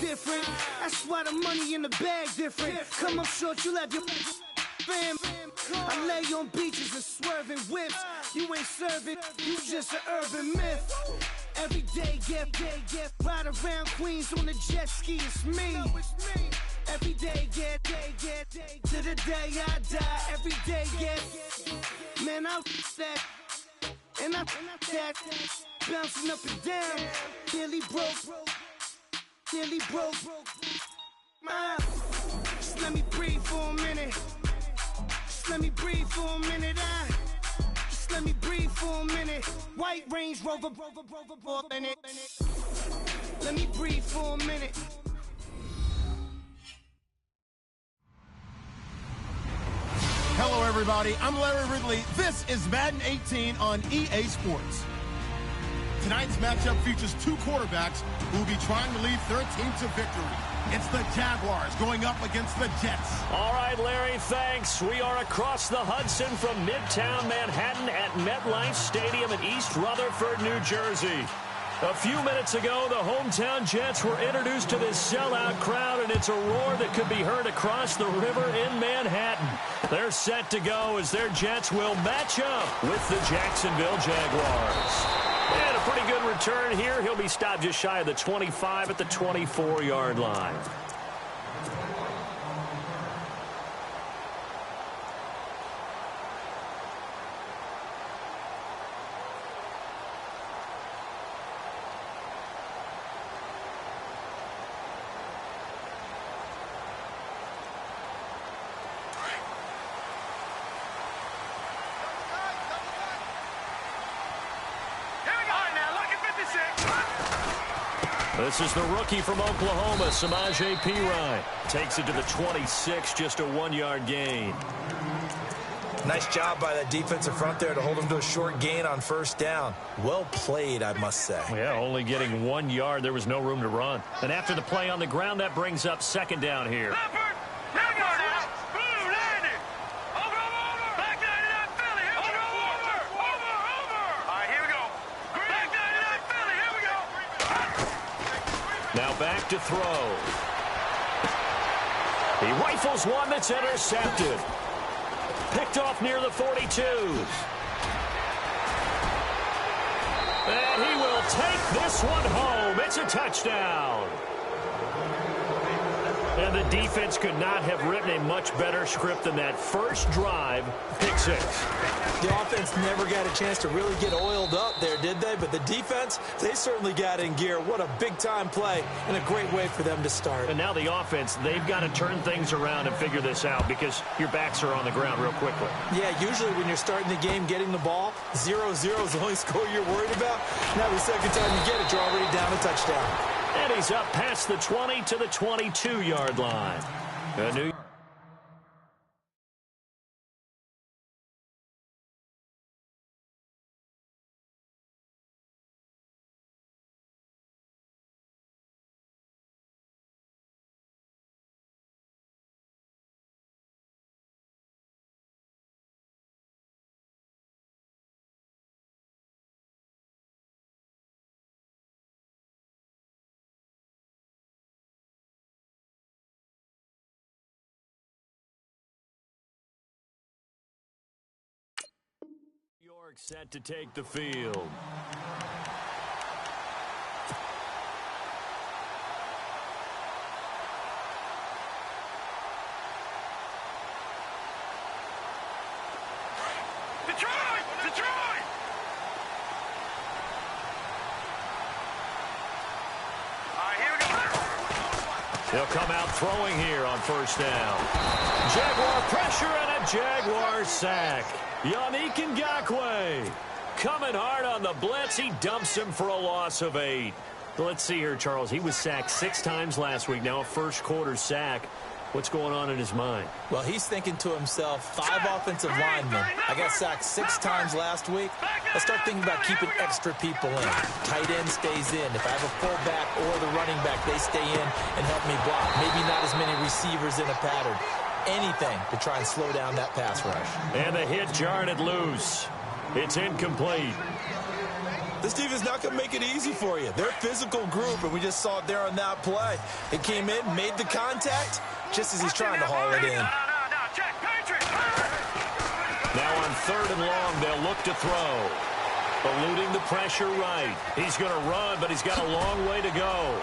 different. That's why the money in the bag different. Come up short, you'll have your fam. I lay on beaches and swerving whips. You ain't serving, you just an urban myth. Every day, get ride around Queens on the jet ski, it's me. Every day, get to the day I die. Every day, get, man, I that, and I that, bouncing up and down, nearly broke. Just let me breathe for a minute. Just let me breathe for a minute. Just let me breathe for a minute. White Range Rover, in it. Let me breathe for a minute. Hello, everybody. I'm Larry Ridley. This is Madden 18 on EA Sports. Tonight's matchup features two quarterbacks who will be trying to lead their team to victory. It's the Jaguars going up against the Jets. All right, Larry, thanks. We are across the Hudson from Midtown Manhattan at MetLife Stadium in East Rutherford, New Jersey. A few minutes ago, the hometown Jets were introduced to this sellout crowd, and it's a roar that could be heard across the river in Manhattan. They're set to go as their Jets will match up with the Jacksonville Jaguars. And a pretty good return here. He'll be stopped just shy of the 25 at the 24-yard line. This is the rookie from Oklahoma, Samaje Perine. Takes it to the 26, just a 1-yard gain. Nice job by that defensive front there to hold him to a short gain on first down. Well played, I must say. Yeah, only getting 1 yard. There was no room to run. And after the play on the ground, that brings up second down here. Now back to throw. He rifles one that's intercepted. Picked off near the 42s. And he will take this one home. It's a touchdown. And the defense could not have written a much better script than that first drive, pick six. The offense never got a chance to really get oiled up there, did they? But the defense, they certainly got in gear. What a big-time play and a great way for them to start. And now the offense, they've got to turn things around and figure this out because your backs are on the ground real quickly. Yeah, usually when you're starting the game getting the ball, 0-0 is the only score you're worried about. Now the second time you get it, you're already down a touchdown. And he's up past the 20 to the 22-yard line. A new York set to take the field. Detroit! They'll come out throwing here on first down. Jaguar pressure and a Jaguar sack. Yannick Ngakoue coming hard on the blitz. He dumps him for a loss of 8. Let's see here, Charles. He was sacked 6 times last week. Now a first-quarter sack. What's going on in his mind? Well, he's thinking to himself, 5 offensive linemen. I got sacked 6 times last week. Let's start thinking about keeping extra people in. Tight end stays in. If I have a fullback or the running back, they stay in and help me block. Maybe not as many receivers in a pattern. Anything to try and slow down that pass rush. And the hit jarred it loose. It's incomplete. This defense is not going to make it easy for you. They're a physical group, and we just saw it there on that play. It came in, made the contact, just as he's trying to haul it in. Now on 3rd and long, they'll look to throw. Eluding the pressure right. He's going to run, but he's got a long way to go.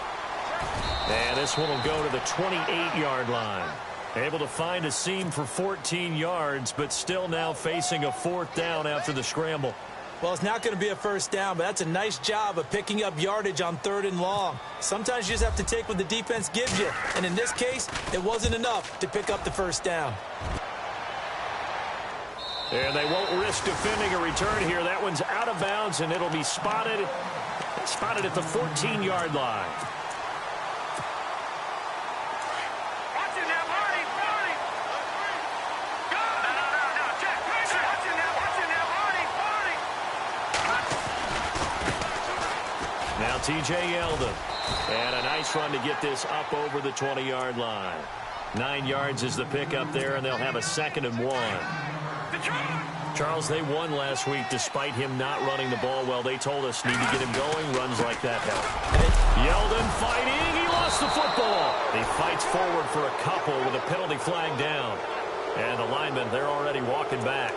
And this one will go to the 28-yard line. Able to find a seam for 14 yards, but still now facing a 4th down after the scramble. Well, it's not going to be a 1st down, but that's a nice job of picking up yardage on 3rd and long. Sometimes you just have to take what the defense gives you. And in this case, it wasn't enough to pick up the 1st down. And they won't risk defending a return here. That one's out of bounds, and it'll be spotted at the 14-yard line. Now T.J. Yeldon. And a nice run to get this up over the 20-yard line. 9 yards is the pickup there, and they'll have a 2nd and 1. Charles, they won last week despite him not running the ball well. They told us need to get him going. Runs like that help. Yeldon fighting. He lost the football. He fights forward for a couple with a penalty flag down. And the linemen, they're already walking back.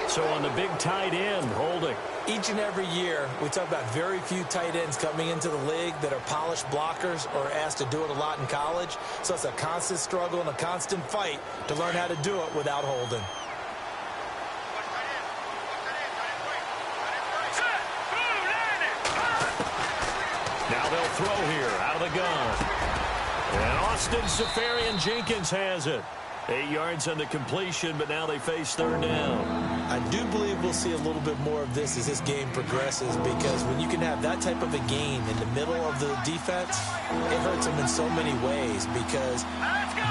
So on the big tight end, holding. Each and every year, we talk about very few tight ends coming into the league that are polished blockers or asked to do it a lot in college. So it's a constant struggle and a constant fight to learn how to do it without holding. Now they'll throw here out of the gun. And Austin Safarian-Jenkins has it. 8 yards on the completion, but now they face 3rd down. I do believe we'll see a little bit more of this as this game progresses, because when you can have that type of a game in the middle of the defense, it hurts them in so many ways, because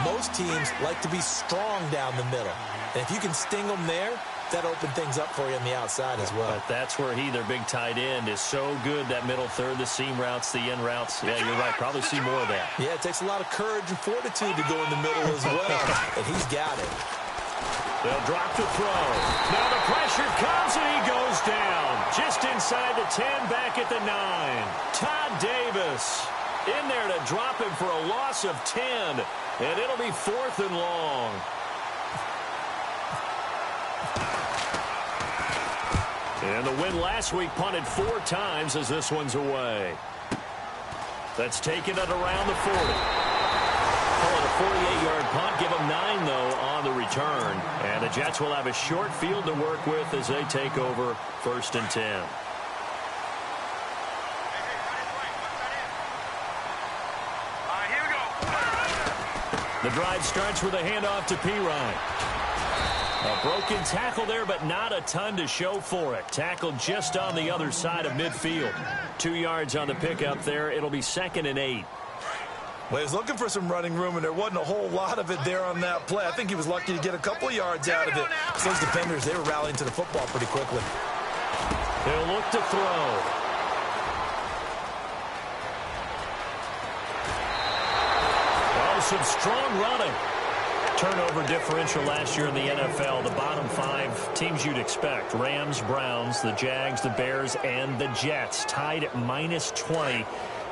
most teams like to be strong down the middle. And if you can sting them there, that opens things up for you on the outside as well. But that's where their big tight end, is so good, that middle third, the seam routes, the end routes. Yeah, you're right. Probably see more of that. Yeah, it takes a lot of courage and fortitude to go in the middle as well, and he's got it. They'll drop the throw. Now the pressure comes, and he goes down. Just inside the 10, back at the 9. Todd Davis in there to drop him for a loss of 10, and it'll be 4th and long. And the win last week punted 4 times as this one's away. That's taken at around the 40. Call it a 48-yard punt. Give them 9, though, on the return. And the Jets will have a short field to work with as they take over 1st and 10. Here we go. The drive starts with a handoff to P-Ryan. A broken tackle there, but not a ton to show for it. Tackled just on the other side of midfield. 2 yards on the pickup there. It'll be 2nd and 8. Well, he was looking for some running room, and there wasn't a whole lot of it there on that play. I think he was lucky to get a couple of yards out of it. So those defenders, they were rallying to the football pretty quickly. They'll look to throw. Oh, some strong running. Turnover differential last year in the NFL, the bottom 5 teams you'd expect. Rams, Browns, the Jags, the Bears, and the Jets tied at -20.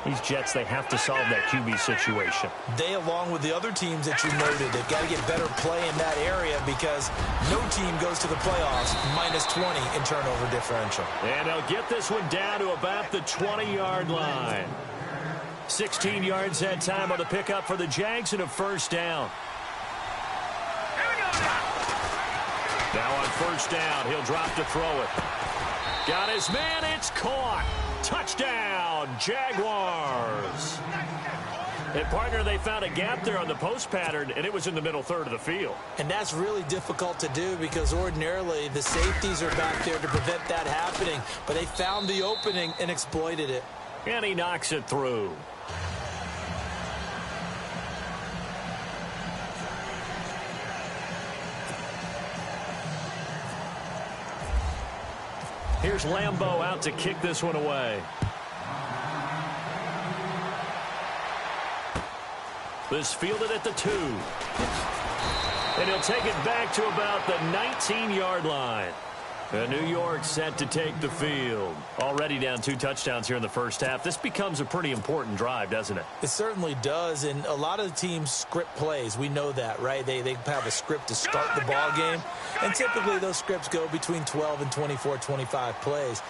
These Jets, they have to solve that QB situation. They, along with the other teams that you noted, they've got to get better play in that area, because no team goes to the playoffs -20 in turnover differential. And they'll get this one down to about the 20-yard line. 16 yards that time on the pickup for the Jags and a 1st down. Now on 1st down, he'll drop to throw it. Got his man, it's caught. Touchdown, Jaguars. And partner, they found a gap there on the post pattern, and it was in the middle third of the field. And that's really difficult to do, because ordinarily the safeties are back there to prevent that happening. But they found the opening and exploited it. And he knocks it through. Here's Lambeau out to kick this one away. This fielded at the 2. And he'll take it back to about the 19-yard line. New York set to take the field. Already down 2 touchdowns here in the first half. This becomes a pretty important drive, doesn't it? It certainly does, and a lot of the teams script plays. We know that, right? They have a script to start the ball game, and typically those scripts go between 12 and 24, 25 plays.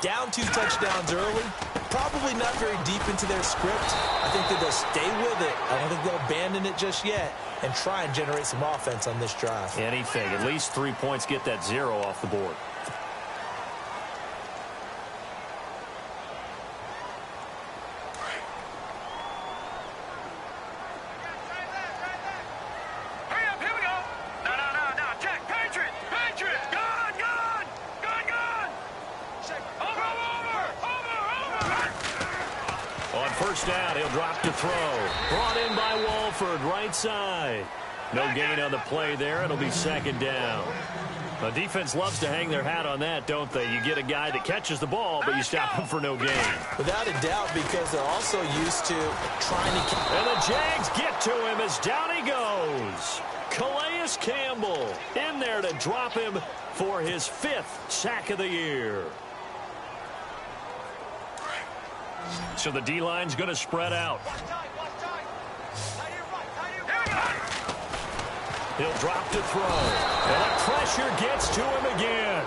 Down 2 touchdowns early, probably not very deep into their script. I think that they'll stay with it. I don't think they'll abandon it just yet and try and generate some offense on this drive. Anything. At least 3 points, get that 0 off the board. Hurry up, here we go. No, check. Patriot. Gone. Over. On first down, he'll drop to throw. Brought in by Walford, right side. No gain on the play there. It'll be second down. The defense loves to hang their hat on that, don't they? You get a guy that catches the ball, but you stop him for no gain. Without a doubt, because they're also used to trying to... And the Jags get to him as down he goes. Calais Campbell in there to drop him for his 5th sack of the year. So the D-line's going to spread out. He'll drop to throw. And the pressure gets to him again.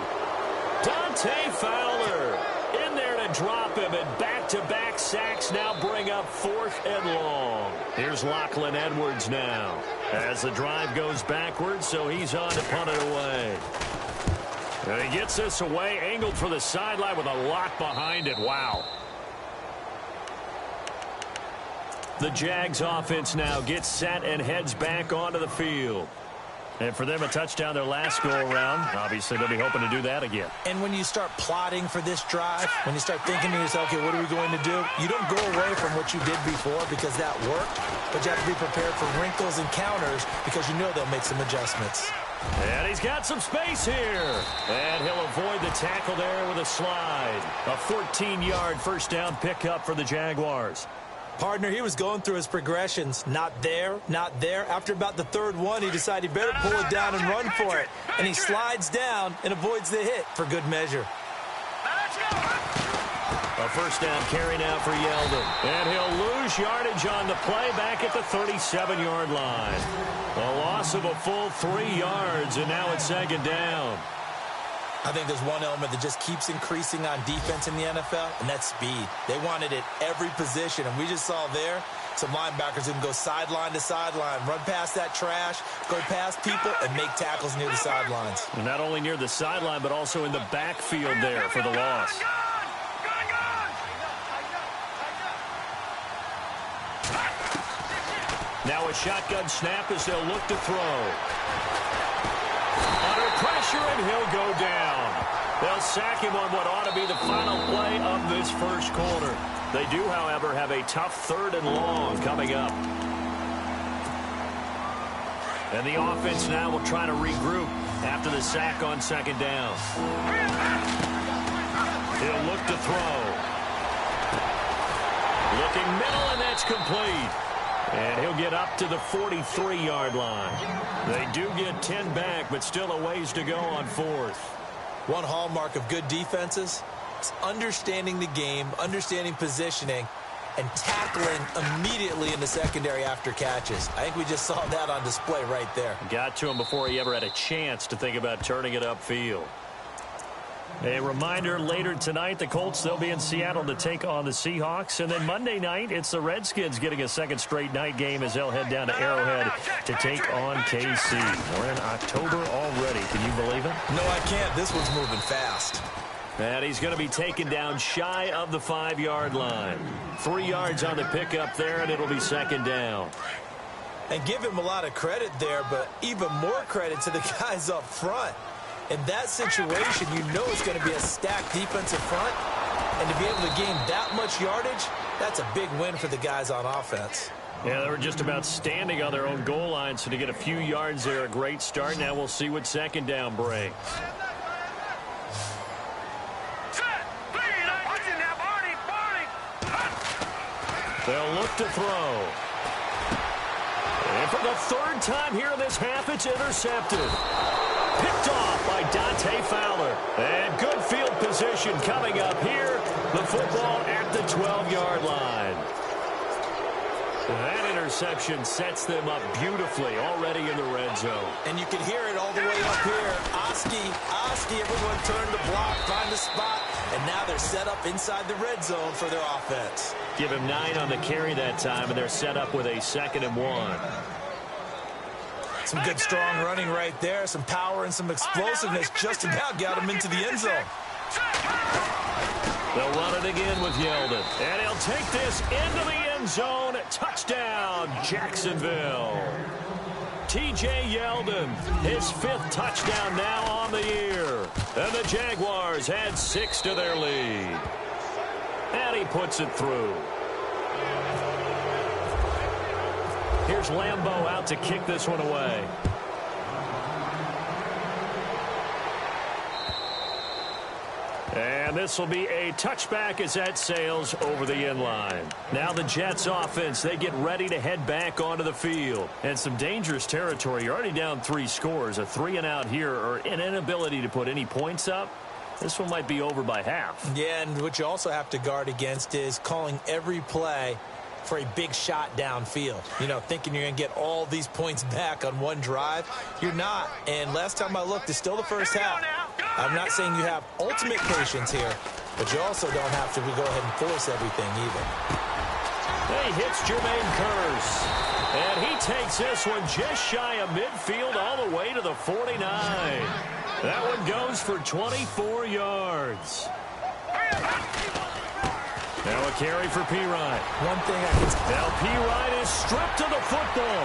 Dante Fowler in there to drop him. And back-to-back sacks now bring up 4th and long. Here's Lachlan Edwards now. As the drive goes backwards, so he's on to punt it away. And he gets this away, angled for the sideline with a lot behind it. Wow. The Jags offense now gets set and heads back onto the field. And for them, a touchdown their last go-around. Obviously, they'll be hoping to do that again. And when you start plotting for this drive, when you start thinking to yourself, okay, what are we going to do? You don't go away from what you did before because that worked, but you have to be prepared for wrinkles and counters because you know they'll make some adjustments. And he's got some space here. And he'll avoid the tackle there with a slide. A 14-yard first down pickup for the Jaguars. Partner, he was going through his progressions. Not there, not there. After about the 3rd one, he decided he better pull it down and run for it. And he slides down and avoids the hit for good measure. A first down carry now for Yeldon. And he'll lose yardage on the play back at the 37-yard line. A loss of a full 3 yards, and now it's second down. I think there's one element that just keeps increasing on defense in the NFL, and that's speed. They want it at every position, and we just saw there some linebackers who can go sideline to sideline, run past that trash, go past people, and make tackles near the sidelines. And not only near the sideline, but also in the backfield there for the loss. Now a shotgun snap as they'll look to throw. Under pressure, and he'll go down. They'll sack him on what ought to be the final play of this first quarter. They do, however, have a tough 3rd and long coming up. And the offense now will try to regroup after the sack on second down. He'll look to throw. Looking middle, and that's complete. And he'll get up to the 43-yard line. They do get 10 back, but still a ways to go on 4th. One hallmark of good defenses is understanding the game, understanding positioning, and tackling immediately in the secondary after catches. I think we just saw that on display right there. Got to him before he ever had a chance to think about turning it upfield. A reminder, later tonight, the Colts, they'll be in Seattle to take on the Seahawks. And then Monday night, it's the Redskins getting a second straight night game as they'll head down to Arrowhead to take on KC. We're in October already. Can you believe it? No, I can't. This one's moving fast. And he's going to be taken down shy of the 5-yard line. 3 yards on the pickup there, and it'll be second down. And give him a lot of credit there, but even more credit to the guys up front. In that situation, you know it's going to be a stacked defensive front. And to be able to gain that much yardage, that's a big win for the guys on offense. Yeah, they were just about standing on their own goal line, so to get a few yards there, a great start. Now we'll see what second down brings. They'll look to throw. And for the 3rd time here in this half, it's intercepted. Picked off by Dante Fowler. And good field position coming up here. The football at the 12-yard line. That interception sets them up beautifully already in the red zone. And you can hear it all the way up here. Oski, everyone turned to block, find a spot, and now they're set up inside the red zone for their offense. Give him 9 on the carry that time, and they're set up with a 2nd and 1. Some good, strong running right there. Some power and some explosiveness just about got him into the end zone. They'll run it again with Yeldon. And he'll take this into the end zone. Touchdown, Jacksonville. T.J. Yeldon, his 5th touchdown now on the year. And the Jaguars add 6 to their lead. And he puts it through. Here's Lambeau out to kick this one away. And this will be a touchback as that sails over the end line. Now the Jets offense, they get ready to head back onto the field. And some dangerous territory. You're already down 3 scores. A 3-and-out here or an inability to put any points up. This one might be over by half. Yeah, and what you also have to guard against is calling every play for a big shot downfield. You know, thinking you're going to get all these points back on one drive. You're not. And last time I looked, it's still the first half. I'm not saying you have ultimate patience here, but you also don't have to go ahead and force everything either. He hits Jermaine Kearse. And he takes this one just shy of midfield all the way to the 49. That one goes for 24 yards. Now a carry for Pirine. One thing I can... Now Pirine is stripped of the football.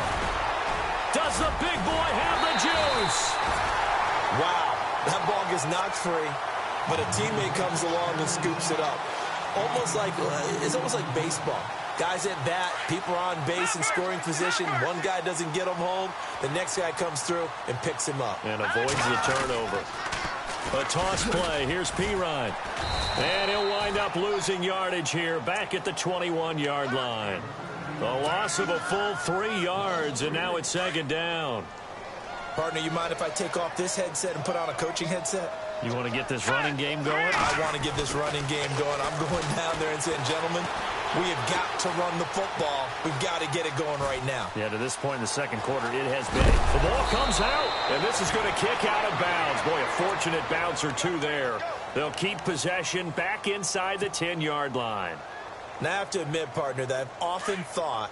Does the big boy have the juice? Wow, that ball gets knocked free, but a teammate comes along and scoops it up. It's almost like baseball. Guys at bat, people are on base in scoring position. One guy doesn't get him home. The next guy comes through and picks him up. And avoids the turnover. A toss play. Here's Pirine. And he'll wind up losing yardage here back at the 21-yard line. A loss of a full 3 yards, and now it's 2nd down. Partner, you mind if I take off this headset and put on a coaching headset? You want to get this running game going? I want to get this running game going. I'm going down there and saying, gentlemen, we have got to run the football. We've got to get it going right now. Yeah, to this point in the second quarter, it has been. The ball comes out, and this is going to kick out of bounds. Boy, a fortunate bounce or two there. They'll keep possession back inside the 10-yard line. Now, I have to admit, partner, that I've often thought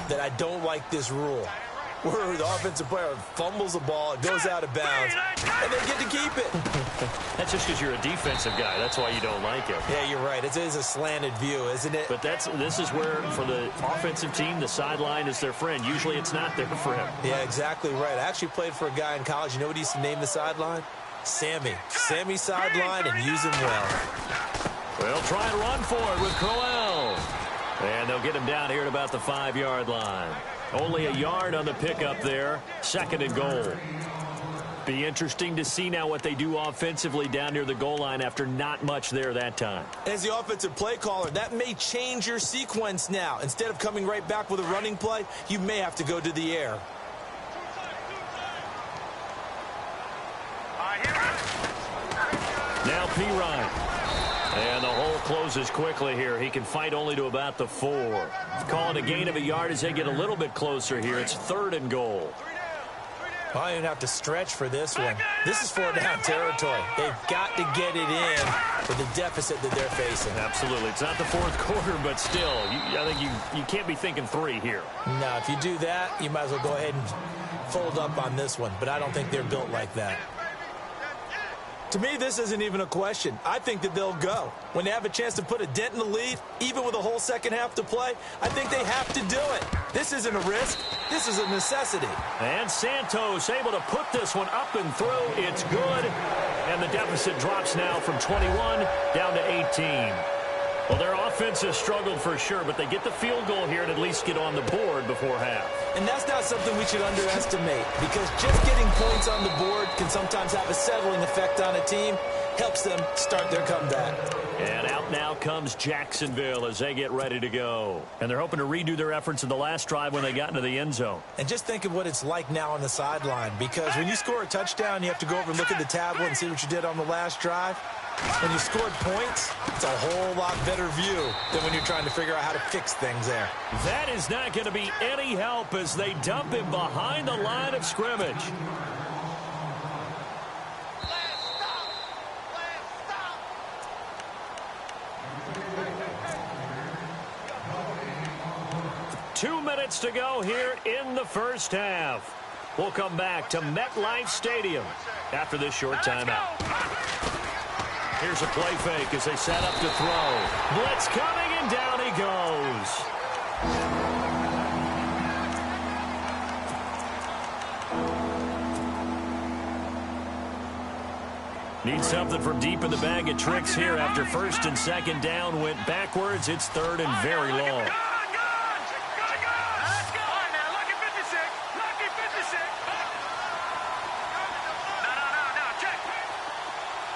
that I don't like this rule, where the offensive player fumbles the ball, it goes out of bounds, and they get to keep it. That's just because you're a defensive guy. That's why you don't like it. Yeah, you're right. It is a slanted view, isn't it? But this is where, for the offensive team, the sideline is their friend. Usually it's not there for him. Yeah, exactly right. I actually played for a guy in college. You know what he used to name the sideline? Sammy. Sammy sideline, and use him well. They'll try and run for it with Crowell. And they'll get him down here at about the 5-yard line. Only a yard on the pickup there. 2nd and goal. Be interesting to see now what they do offensively down near the goal line after not much there that time. As the offensive play caller, that may change your sequence now. Instead of coming right back with a running play, you may have to go to the air. Now Pirine. And the hole closes quickly here. He can fight only to about the 4. Call it a gain of a yard as they get a little bit closer here. It's 3rd and goal. I don't have to stretch for this one. This is 4-down territory. They've got to get it in for the deficit that they're facing. Absolutely. It's not the 4th quarter, but still, I think you can't be thinking 3 here. No, if you do that, you might as well go ahead and fold up on this one. But I don't think they're built like that. To me, this isn't even a question. I think that they'll go. When they have a chance to put a dent in the lead, even with a whole second half to play, I think they have to do it. This isn't a risk. This is a necessity. And Santos able to put this one up and through. It's good. And the deficit drops now from 21 down to 18. Well, their offense has struggled for sure, but they get the field goal here and at least get on the board before half. And that's not something we should underestimate, because just getting points on the board can sometimes have a settling effect on a team. Helps them start their comeback. And out now comes Jacksonville as they get ready to go. And they're hoping to redo their efforts in the last drive when they got into the end zone. And just think of what it's like now on the sideline, because when you score a touchdown, you have to go over and look at the tablet and see what you did on the last drive. When you scored points, it's a whole lot better view than when you're trying to figure out how to fix things there. That is not going to be any help as they dump him behind the line of scrimmage. Two minutes to go here in the first half. We'll come back to MetLife Stadium after this short timeout. Here's a play fake as they set up to throw. Blitz coming, and down he goes. Need something from deep in the bag of tricks here after first and second down went backwards. It's third and very long.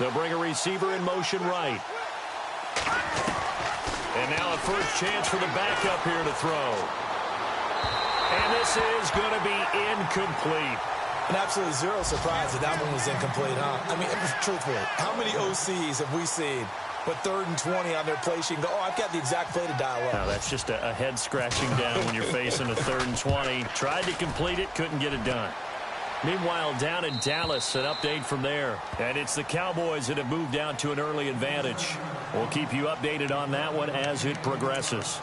They'll bring a receiver in motion right. And now a first chance for the backup here to throw. And this is going to be incomplete. And absolutely zero surprise that one was incomplete, huh? I mean, truthfully, how many OCs have we seen with 3rd and 20 on their play sheet and go, oh, I've got the exact play to dial up? No, that's just a head scratching down when you're facing a 3rd and 20. Tried to complete it, couldn't get it done. Meanwhile, down in Dallas, an update from there. And it's the Cowboys that have moved down to an early advantage. We'll keep you updated on that one as it progresses.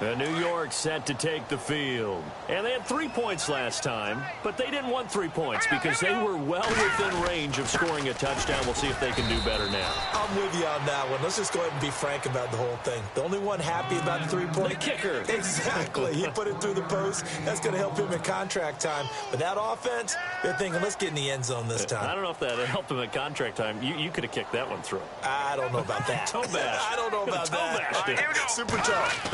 And New York set to take the field. And they had 3 points last time, but they didn't want 3 points because they were well within range of scoring a touchdown. We'll see if they can do better now. I'm with you on that one. Let's just go ahead and be frank about the whole thing. The only one happy about the 3-point. The kicker. Exactly. He put it through the post. That's going to help him in contract time. But that offense, they're thinking, let's get in the end zone this time. I don't know if that helped him at contract time. You could have kicked that one through. I don't know about that. Toe bash. I don't know about that. Toe bash. Here we go. Super tough.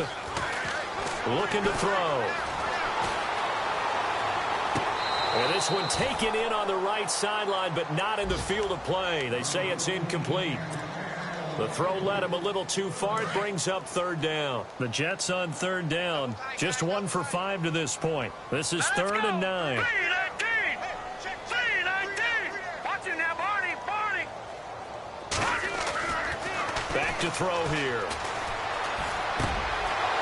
Looking to throw. And this one taken in on the right sideline, but not in the field of play. They say it's incomplete. The throw led him a little too far. It brings up 3rd down. The Jets on 3rd down. Just 1 for 5 to this point. This is 3rd and 9. C-19. Watch it now, Barney. Back to throw here.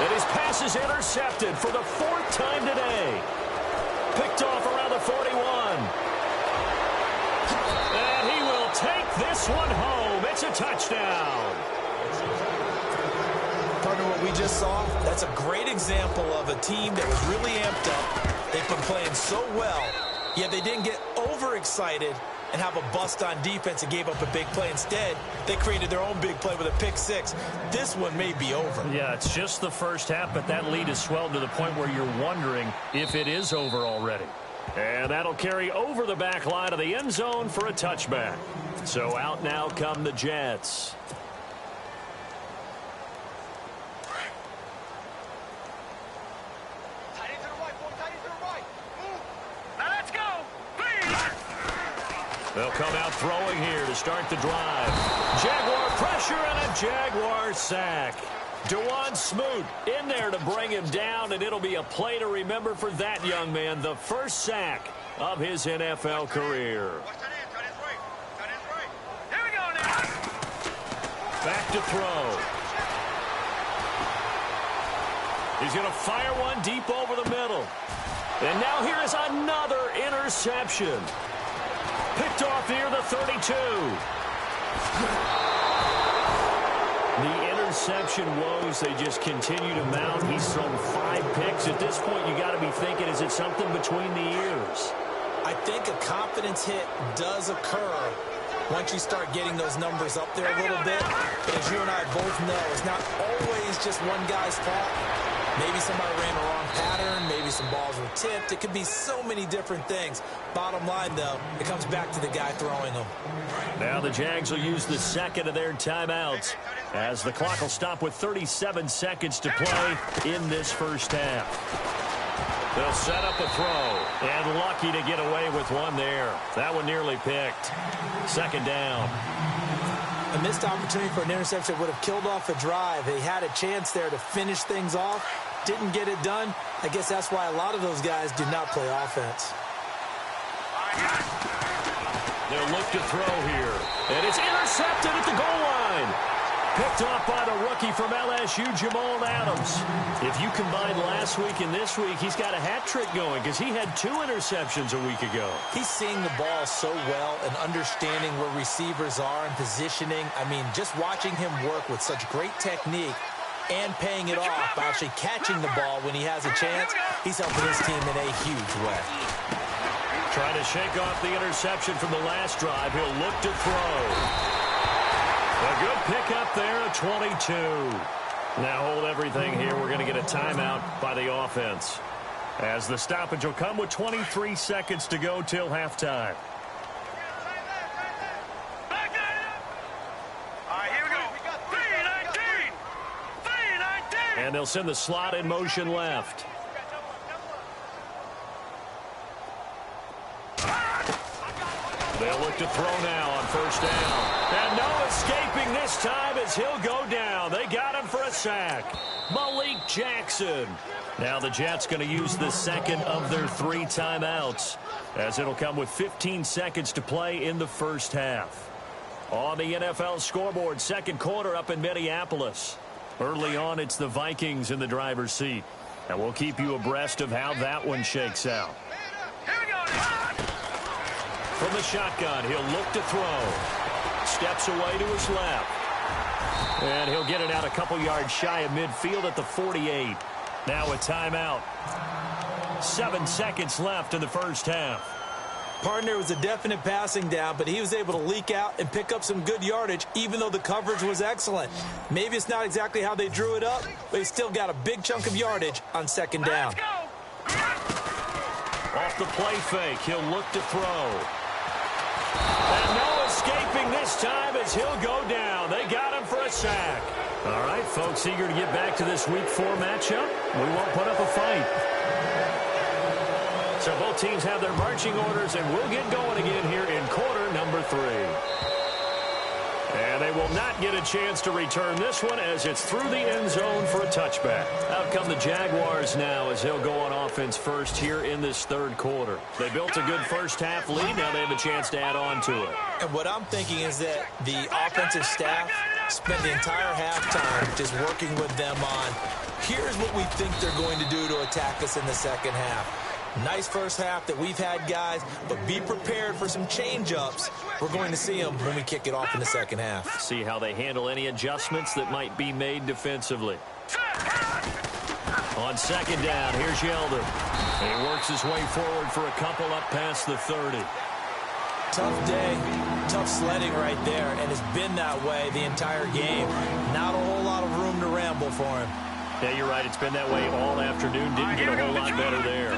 And his pass is intercepted for the 4th time today. Picked off around the 41. And he will take this one home. It's a touchdown. Partner, what we just saw, that's a great example of a team that was really amped up. They've been playing so well, yet they didn't get overexcited and have a bust on defense and gave up a big play. Instead, they created their own big play with a pick 6. This one may be over. Yeah, it's just the first half, but that lead has swelled to the point where you're wondering if it is over already. And that'll carry over the back line of the end zone for a touchback. So out now come the Jets. They'll come out throwing here to start the drive. Jaguar pressure and a Jaguar sack. Dewan Smoot in there to bring him down, and it'll be a play to remember for that young man. The first sack of his NFL career. Here we go now. Back to throw. He's going to fire one deep over the middle. And now here is another interception. Picked off near the 32. The interception woes, they just continue to mount. He's thrown 5 picks. At this point, you got to be thinking, is it something between the ears? I think a confidence hit does occur once you start getting those numbers up there a little bit. But as you and I both know, it's not always just one guy's fault. Maybe somebody ran the wrong pattern. Maybe some balls were tipped. It could be so many different things. Bottom line, though, it comes back to the guy throwing them. Now the Jags will use the second of their timeouts as the clock will stop with 37 seconds to play in this first half. They'll set up a throw, and lucky to get away with one there. That one nearly picked. Second down. A missed opportunity for an interception would have killed off a drive. They had a chance there to finish things off. Didn't get it done. I guess that's why a lot of those guys do not play offense. They'll look to throw here. And it's intercepted at the goal line. Picked off by the rookie from LSU, Jamal Adams. If you combine last week and this week, he's got a hat trick going because he had 2 interceptions a week ago. He's seeing the ball so well and understanding where receivers are and positioning. I mean, just watching him work with such great technique and paying it off by actually catching the ball when he has a chance, he's helping his team in a huge way. Trying to shake off the interception from the last drive. He'll look to throw. A good pickup there at 22. Now hold everything here. We're going to get a timeout by the offense, as the stoppage will come with 23 seconds to go till halftime. And they'll send the slot in motion left. They'll look to throw now on first down. And no escaping this time as he'll go down. They got him for a sack. Malik Jackson. Now the Jets going to use the second of their 3 timeouts, as it'll come with 15 seconds to play in the first half. On the NFL scoreboard, second quarter up in Minneapolis. Early on, it's the Vikings in the driver's seat. And we'll keep you abreast of how that one shakes out. From the shotgun, he'll look to throw. Steps away to his left. And he'll get it out a couple yards shy of midfield at the 48. Now a timeout. 7 seconds left in the first half. Partner was a definite passing down, but he was able to leak out and pick up some good yardage, even though the coverage was excellent. Maybe it's not exactly how they drew it up, but he still got a big chunk of yardage on second down. Off the play fake, he'll look to throw. And no escaping this time as he'll go down. They got him for a sack. All right, folks, eager to get back to this Week 4 matchup. We won't put up a fight. So both teams have their marching orders, and we'll get going again here in quarter number 3. And they will not get a chance to return this one as it's through the end zone for a touchback. Out come the Jaguars now as they'll go on offense first here in this third quarter. They built a good first half lead. Now they have a chance to add on to it. And what I'm thinking is that the offensive staff spent the entire halftime just working with them on, here's what we think they're going to do to attack us in the second half. Nice first half that we've had, guys, but be prepared for some change-ups. We're going to see them when we kick it off in the second half. See how they handle any adjustments that might be made defensively. On second down, here's Yeldon. He works his way forward for a couple up past the 30. Tough day, tough sledding right there, and it's been that way the entire game. Not a whole lot of room to ramble for him. Yeah, you're right. It's been that way all afternoon. Didn't get a whole lot better there.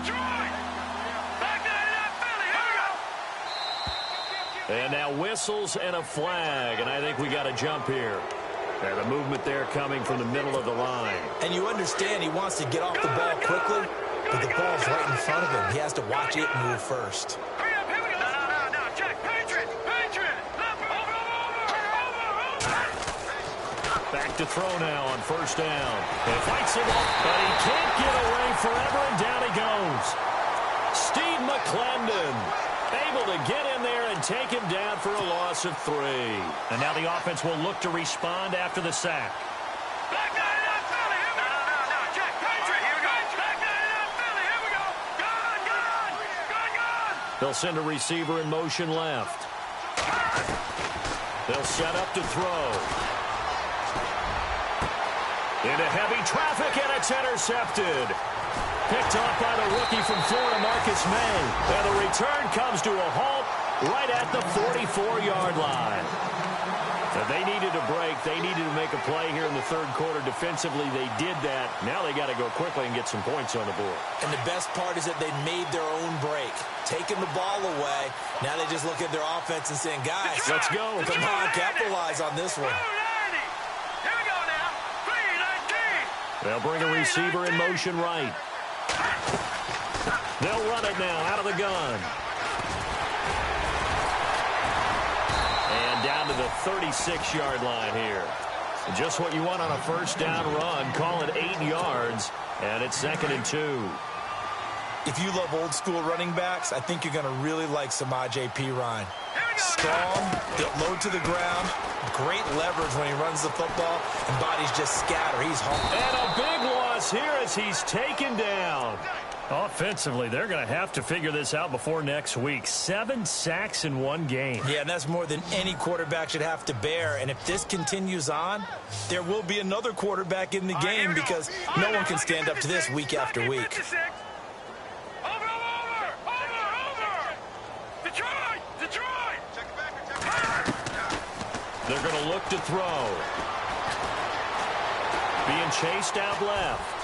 And now whistles and a flag, and I think we got a jump here. And a movement there coming from the middle of the line. And you understand he wants to get off the ball quickly, but the ball's right in front of him. He has to watch it move first. Back to throw now on first down. He fights him up, but he can't get away forever, and down he goes. Steve McClendon able to get in there and take him down for a loss of 3. And now the offense will look to respond after the sack. They'll send a receiver in motion left. They'll set up to throw. Into heavy traffic, and it's intercepted. Picked off by the rookie from Florida, Marcus May. And the return comes to a halt right at the 44-yard line. They needed a break. They needed to make a play here in the third quarter. Defensively, they did that. Now they got to go quickly and get some points on the board. And the best part is that they made their own break. Taking the ball away. Now they just look at their offense and saying, guys, let's go. Come on, capitalize on this one. Here we go now. 3-19. They'll bring a receiver in motion right. They'll run it now out of the gun. And down to the 36-yard line here. Just what you want on a first down run. Call it 8 yards, and it's 2nd and 2. If you love old-school running backs, I think you're going to really like Samaje Perine. Strong, low to the ground, great leverage when he runs the football, and bodies just scatter. He's home. And a big loss here as he's taken down. Offensively, they're going to have to figure this out before next week. 7 sacks in one game. Yeah, and that's more than any quarterback should have to bear. And if this continues on, there will be another quarterback in the game because no one can stand up to this week after week. They're going to look to throw. Being chased out left.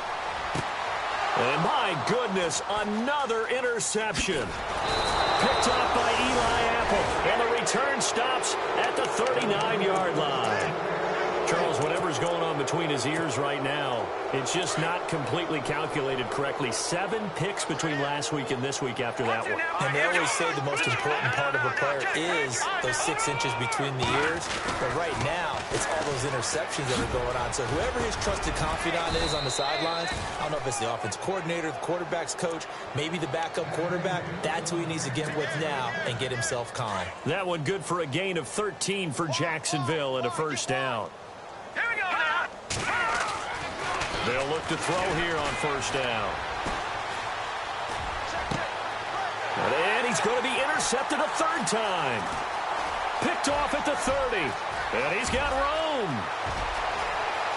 And my goodness, another interception. Picked off by Eli Apple. And the return stops at the 39-yard line. Charles, whatever's going on between his ears right now, it's just not completely calculated correctly. 7 picks between last week and this week after that one. And they always say the most important part of a player is those 6 inches between the ears. But right now, it's all those interceptions that are going on. So whoever his trusted confidant is on the sidelines, I don't know if it's the offense coordinator, the quarterback's coach, maybe the backup quarterback, that's who he needs to get with now and get himself calm. That one good for a gain of 13 for Jacksonville and a first down. Here we go now. They'll look to throw here on first down. And he's going to be intercepted a third time. Picked off at the 30. And he's got room.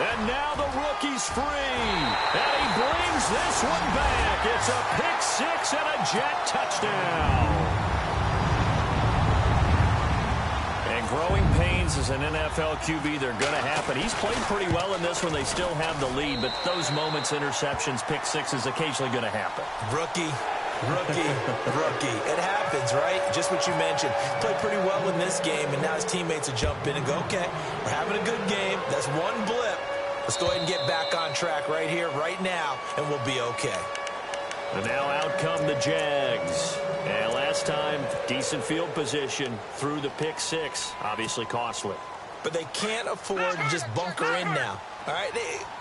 And now the rookie's free. And he brings this one back. It's a pick 6 and a Jet touchdown. And growing pains as an NFL QB, they're going to happen. He's played pretty well in this one. They still have the lead, but those moments, interceptions, pick 6 is occasionally going to happen. Rookie. It happens, right? Just what you mentioned. Played pretty well in this game, and now his teammates will jump in and go, okay, we're having a good game. That's one blip. Let's go ahead and get back on track right here, right now, and we'll be okay. And now out come the Jags. And last time, decent field position through the pick 6. Obviously costly. But they can't afford to just bunker in now. All right,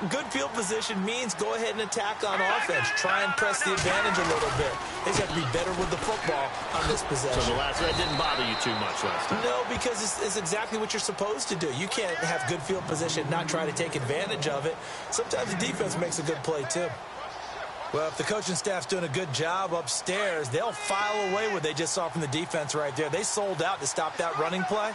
good field position means go ahead and attack on offense. Try and press the advantage a little bit. They just have to be better with the football on this possession. So that didn't bother you too much last time? No, because it's exactly what you're supposed to do. You can't have good field position, not try to take advantage of it. Sometimes the defense makes a good play, too. Well, if the coaching staff's doing a good job upstairs, they'll file away what they just saw from the defense right there. They sold out to stop that running play.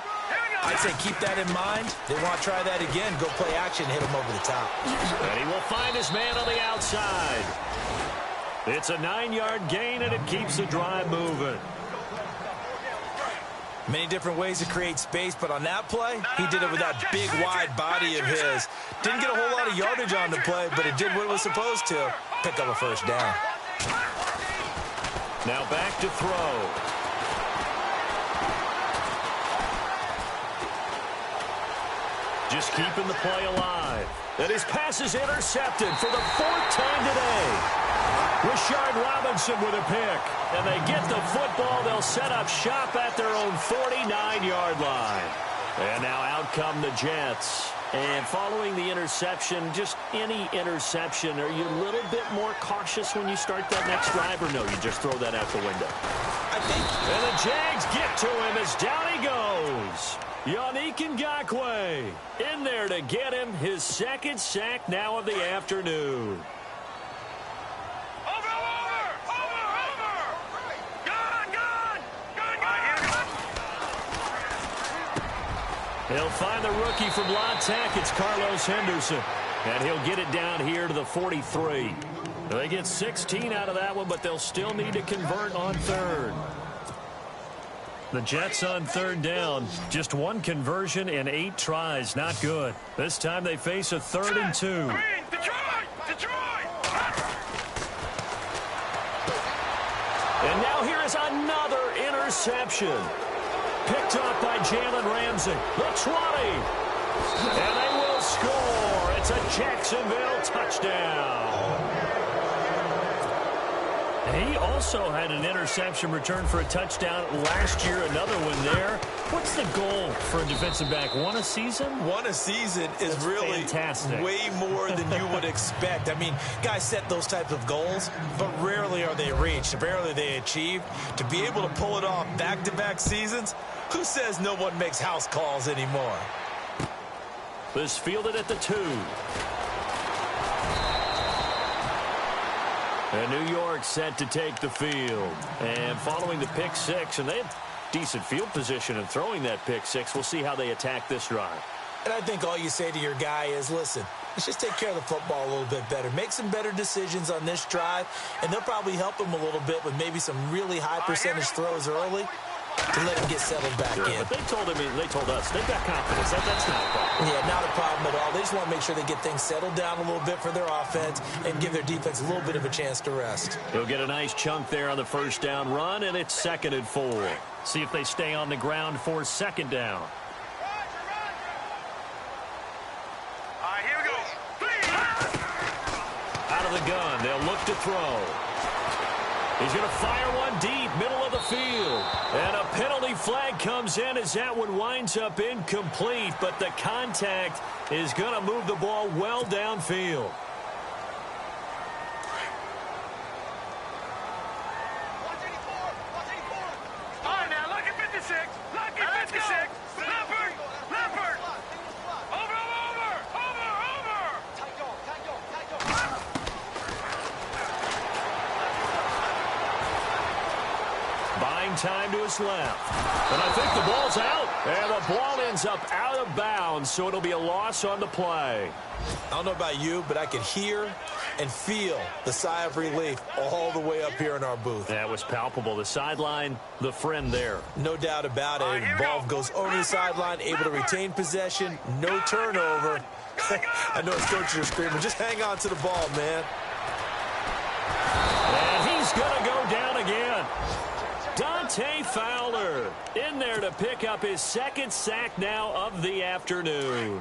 I'd say keep that in mind. They want to try that again. Go play action, hit him over the top. And he will find his man on the outside. It's a 9-yard gain, and it keeps the drive moving. Many different ways to create space, but on that play, he did it with that big, wide body of his. Didn't get a whole lot of yardage on the play, but it did what it was supposed to. Pick up a first down. Now back to throw. Just keeping the play alive. And his pass is intercepted for the 4th time today. Rashard Robinson with a pick. And they get the football. They'll set up shop at their own 49-yard line. And now out come the Jets. And following the interception, just any interception, are you a little bit more cautious when you start that next drive, or no, you just throw that out the window? I think. And the Jags get to him as down he goes. Yannick Ngakoue in there to get him his 2nd sack now of the afternoon. He'll find the rookie from La Tech. It's Carlos Henderson. And he'll get it down here to the 43. They get 16 out of that one, but they'll still need to convert on 3rd. The Jets on third down. Just one conversion in 8 tries. Not good. This time they face a 3rd and 2. Detroit! And now here is another interception. Picked up by Jalen Ramsey. The 20. And they will score. It's a Jacksonville touchdown. He also had an interception return for a touchdown last year. Another one there. What's the goal for a defensive back? One a season? One a season is really fantastic. Way more than you would expect. I mean, guys set those types of goals, but rarely are they reached. Rarely are they achieved. To be able to pull it off back-to-back seasons, who says no one makes house calls anymore? This fielded at the 2. And New York set to take the field. And following the pick 6, and they have decent field position in throwing that pick 6. We'll see how they attack this drive. And I think all you say to your guy is, listen, let's just take care of the football a little bit better. Make some better decisions on this drive, and they'll probably help him a little bit with maybe some really high percentage throws early to let him get settled back in. But they told us, they've got confidence. That's not a problem. Yeah, not a problem at all. They just want to make sure they get things settled down a little bit for their offense and give their defense a little bit of a chance to rest. They'll get a nice chunk there on the first down run, and it's 2nd and 4. See if they stay on the ground for 2nd down. All right, here we go. Out of the gun, they'll look to throw. He's going to fire one deep, middle of the field. And a penalty flag comes in as that one winds up incomplete. But the contact is going to move the ball well downfield. All right, now, look at 56. Look at 56. Leopard. Over. Buying time to his left. And I think the ball's out. And the ball ends up out of bounds, so it'll be a loss on the play. I don't know about you, but I could hear and feel the sigh of relief all the way up here in our booth. That was palpable. The sideline, the friend there. No doubt about it. Ball goes over the sideline, able to retain possession, no turnover. I know his coaches are screaming, just hang on to the ball, man. And he's going to go down again. Dante Fowler in there to pick up his 2nd sack now of the afternoon.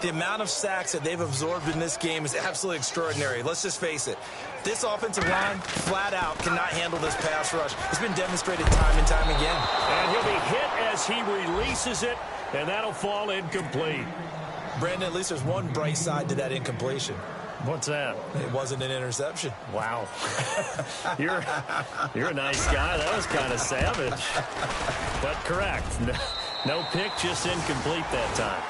The amount of sacks that they've absorbed in this game is absolutely extraordinary. Let's just face it. This offensive line, flat out, cannot handle this pass rush. It's been demonstrated time and time again. And he'll be hit as he releases it, and that'll fall incomplete. Brandon, at least there's one bright side to that incompletion. What's that? It wasn't an interception. Wow. You're a nice guy. That was kind of savage. But correct. No pick, just incomplete that time.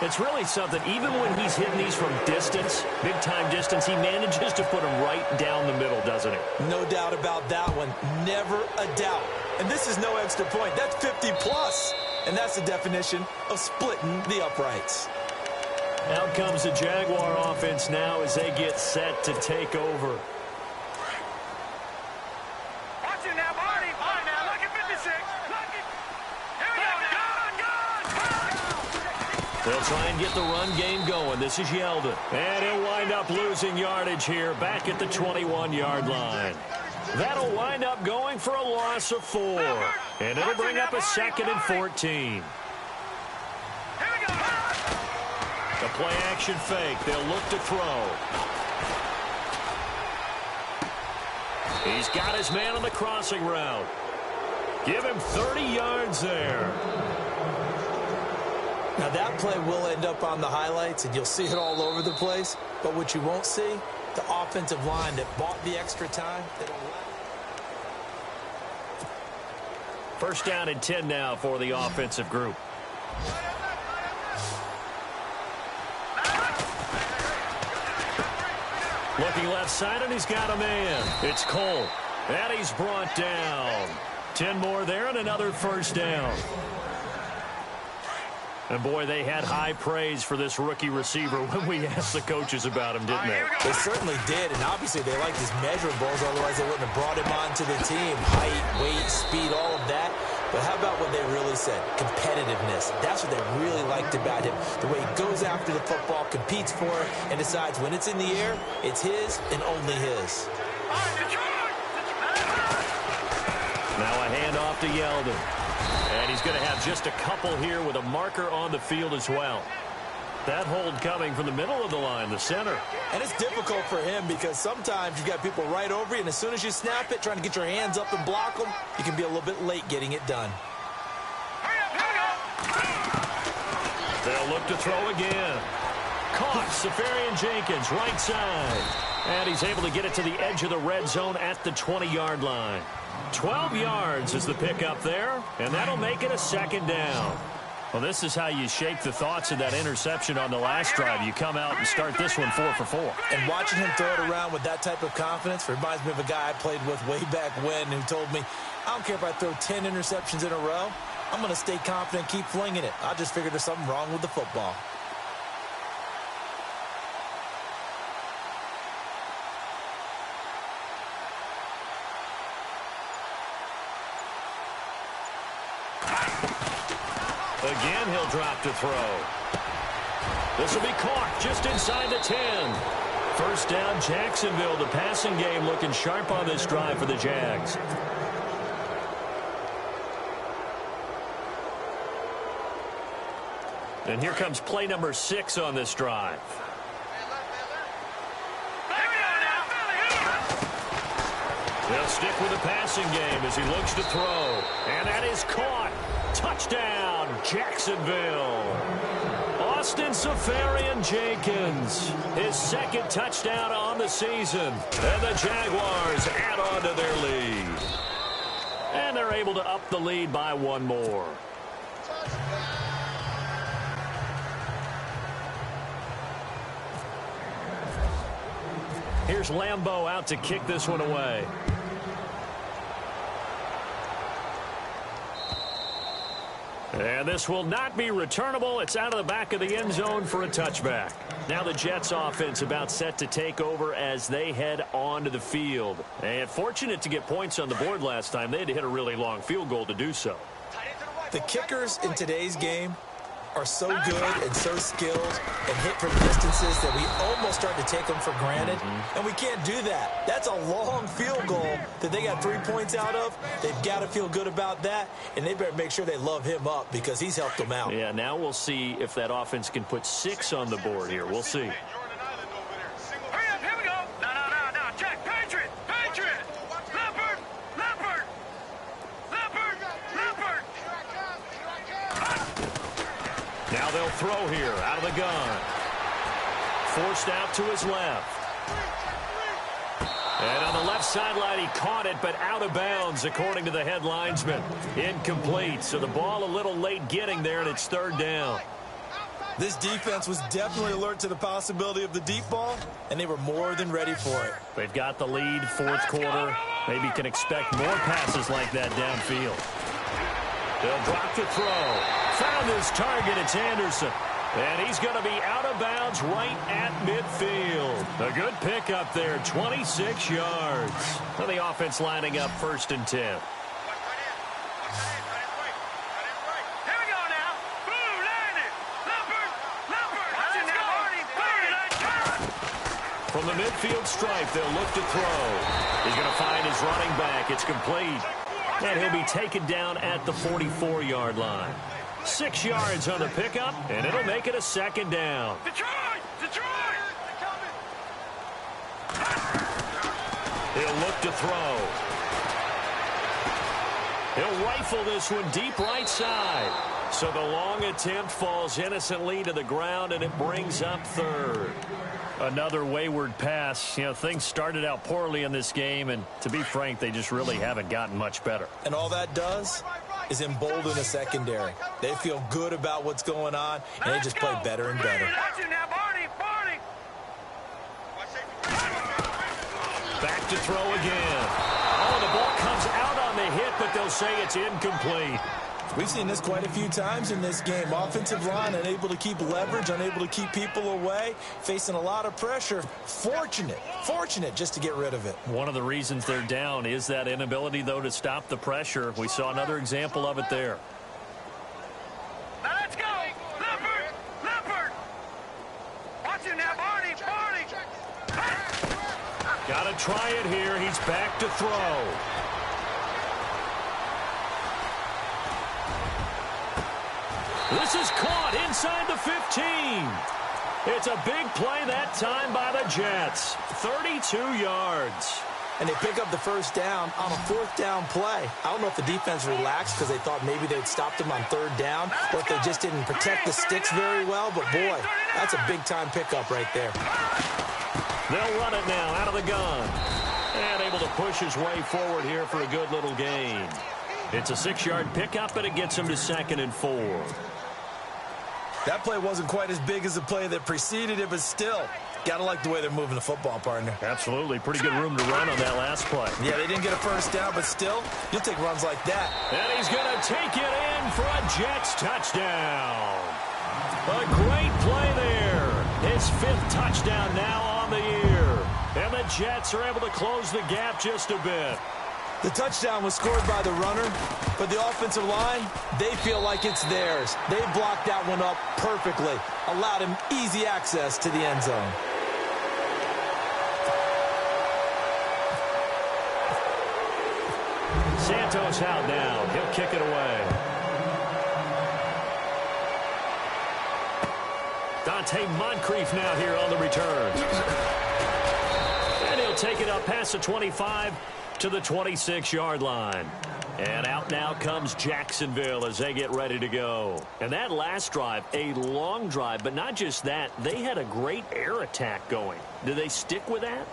It's really something. Even when he's hitting these from distance, big-time distance, he manages to put them right down the middle, doesn't he? No doubt about that one. Never a doubt. And this is no extra point. That's 50-plus. And that's the definition of splitting the uprights. Out comes the Jaguar offense now as they get set to take over. Watch it now, Marty. All right, now, look at 56. Look at. Here we go. They'll try and get the run game going. This is Yeldon. And he'll wind up losing yardage here back at the 21-yard line. That'll wind up going for a loss of 4. And it'll bring up a 2nd and 14. The play-action fake. They'll look to throw. He's got his man on the crossing route. Give him 30 yards there. Now, that play will end up on the highlights, and you'll see it all over the place. But what you won't see, the offensive line that bought the extra time. First down and 10 now for the offensive group. Looking left side, and he's got a man. It's Cole. And he's brought down. 10 more there and another first down. And, boy, they had high praise for this rookie receiver when we asked the coaches about him, didn't they? They certainly did, and obviously they liked his measurables. Otherwise, they wouldn't have brought him onto the team. Height, weight, speed, all of that. But how about what they really said? Competitiveness. That's what they really liked about him. The way he goes after the football, competes for it, and decides when it's in the air, it's his and only his. Now a handoff to Yeldon. And he's going to have just a couple here with a marker on the field as well. That hold coming from the middle of the line, the center. And it's difficult for him because sometimes you've got people right over you, and as soon as you snap it, trying to get your hands up and block them, you can be a little bit late getting it done. They'll look to throw again. Caught, Safarian Jenkins, right side. And he's able to get it to the edge of the red zone at the 20-yard line. 12 yards is the pickup there, and that'll make it a second down. Well, this is how you shake the thoughts of that interception on the last drive. You come out and start this one 4 for 4. And watching him throw it around with that type of confidence reminds me of a guy I played with way back when who told me, I don't care if I throw 10 interceptions in a row. I'm going to stay confident, keep flinging it. I just figured there's something wrong with the football. Again, he'll drop to throw. This will be caught just inside the 10. First down, Jacksonville. The passing game looking sharp on this drive for the Jags. And here comes play number 6 on this drive. They'll stick with the passing game as he looks to throw. And that is caught. Touchdown, Jacksonville. Austin Safarian Jenkins, his second touchdown on the season. And the Jaguars add on to their lead. And they're able to up the lead by one more. Here's Lambeau out to kick this one away. And this will not be returnable. It's out of the back of the end zone for a touchback. Now the Jets offense about set to take over as they head onto the field. And fortunate to get points on the board last time. They had to hit a really long field goal to do so. The kickers in today's game are so good and so skilled and hit from distances that we almost start to take them for granted. And we can't do that. That's a long field goal that they got 3 points out of. They've got to feel good about that, and they better make sure they love him up because he's helped them out. Yeah, now we'll see if that offense can put 6 on the board here. We'll see. Now they'll throw here out of the gun. Forced out to his left. And on the left sideline, he caught it, but out of bounds, according to the head linesman. Incomplete, so the ball a little late getting there, and it's third down. This defense was definitely alert to the possibility of the deep ball, and they were more than ready for it. They've got the lead, fourth quarter. Maybe can expect more passes like that downfield. They'll drop to throw. Found his target, it's Anderson. And he's going to be out of bounds right at midfield. A good pickup there, 26 yards. So the offense lining up 1st and 10. From the midfield stripe, they'll look to throw. He's going to find his running back. It's complete. And he'll be taken down at the 44-yard line. 6 yards on the pickup, and it'll make it a second down. Detroit! He'll look to throw. He'll rifle this one deep right side. So the long attempt falls innocently to the ground, and it brings up third. Another wayward pass. You know, things started out poorly in this game, and to be frank, they just really haven't gotten much better. And all that does is embolden the secondary. They feel good about what's going on, and they just play better and better. Back to throw again. Oh, the ball comes out on the hit, but they'll say it's incomplete. We've seen this quite a few times in this game. Offensive line unable to keep leverage, unable to keep people away, facing a lot of pressure. Fortunate just to get rid of it. One of the reasons they're down is that inability, though, to stop the pressure. We saw another example of it there. Now let's go. Leopard. Watch it now, Barney. Got to try it here. He's back to throw. This is caught inside the 15. It's a big play that time by the Jets. 32 yards. And they pick up the first down on a fourth down play. I don't know if the defense relaxed because they thought maybe they'd stopped them on third down or if they just didn't protect the sticks very well. But, boy, that's a big-time pickup right there. They'll run it now out of the gun. And able to push his way forward here for a good little gain. It's a 6-yard pickup, and it gets him to 2nd and 4. That play wasn't quite as big as the play that preceded it, but still, gotta like the way they're moving the football, partner. Absolutely. Pretty good room to run on that last play. Yeah, they didn't get a first down, but still, you'll take runs like that. And he's going to take it in for a Jets touchdown. A great play there. His 5th touchdown now on the year. And the Jets are able to close the gap just a bit. The touchdown was scored by the runner, but the offensive line, they feel like it's theirs. They blocked that one up perfectly, allowed him easy access to the end zone. Santos out now. He'll kick it away. Dante Moncrief now here on the return. And he'll take it up past the 25 to the 26-yard line. And out now comes Jacksonville as they get ready to go. And that last drive, a long drive, but not just that. They had a great air attack going. Do they stick with that?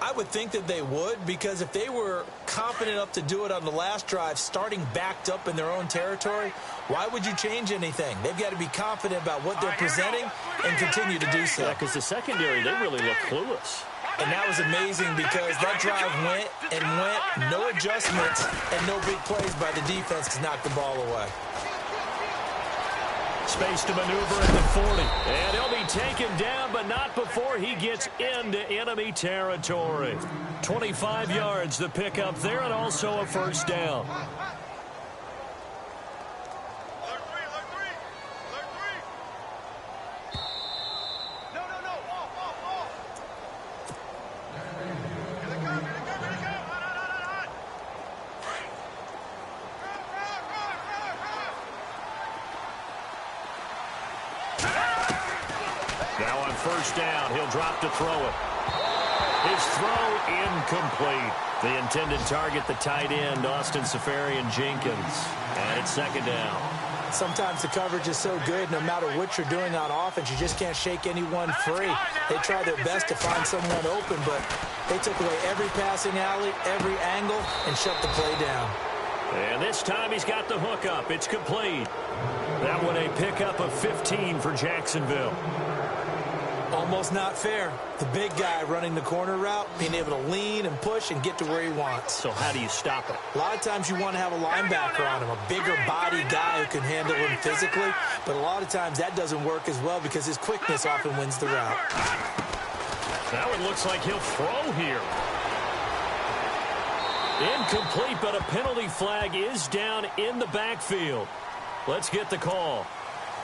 I would think that they would, because if they were confident enough to do it on the last drive, starting backed up in their own territory, why would you change anything? They've got to be confident about what they're presenting and continue to do so. Yeah, because the secondary, they really look clueless. And that was amazing because that drive went and went, no adjustments, and no big plays by the defense to knock the ball away. Space to maneuver at the 40. And he'll be taken down, but not before he gets into enemy territory. 25 yards, the pickup there, and also a first down. First down, he'll drop to throw it. His throw incomplete. The intended target, the tight end, Austin Seferian-Jenkins. And it's 2nd down. Sometimes the coverage is so good, no matter what you're doing on offense, you just can't shake anyone free. They try their best to find someone open, but they took away every passing alley, every angle, and shut the play down. And this time he's got the hook up. It's complete. That one a pickup of 15 for Jacksonville. Almost not fair. The big guy running the corner route, being able to lean and push and get to where he wants. So how do you stop it? A lot of times you want to have a linebacker on him, a bigger body guy who can handle him physically, but a lot of times that doesn't work as well because his quickness often wins the route. Now it looks like he'll throw here. Incomplete, but a penalty flag is down in the backfield. Let's get the call.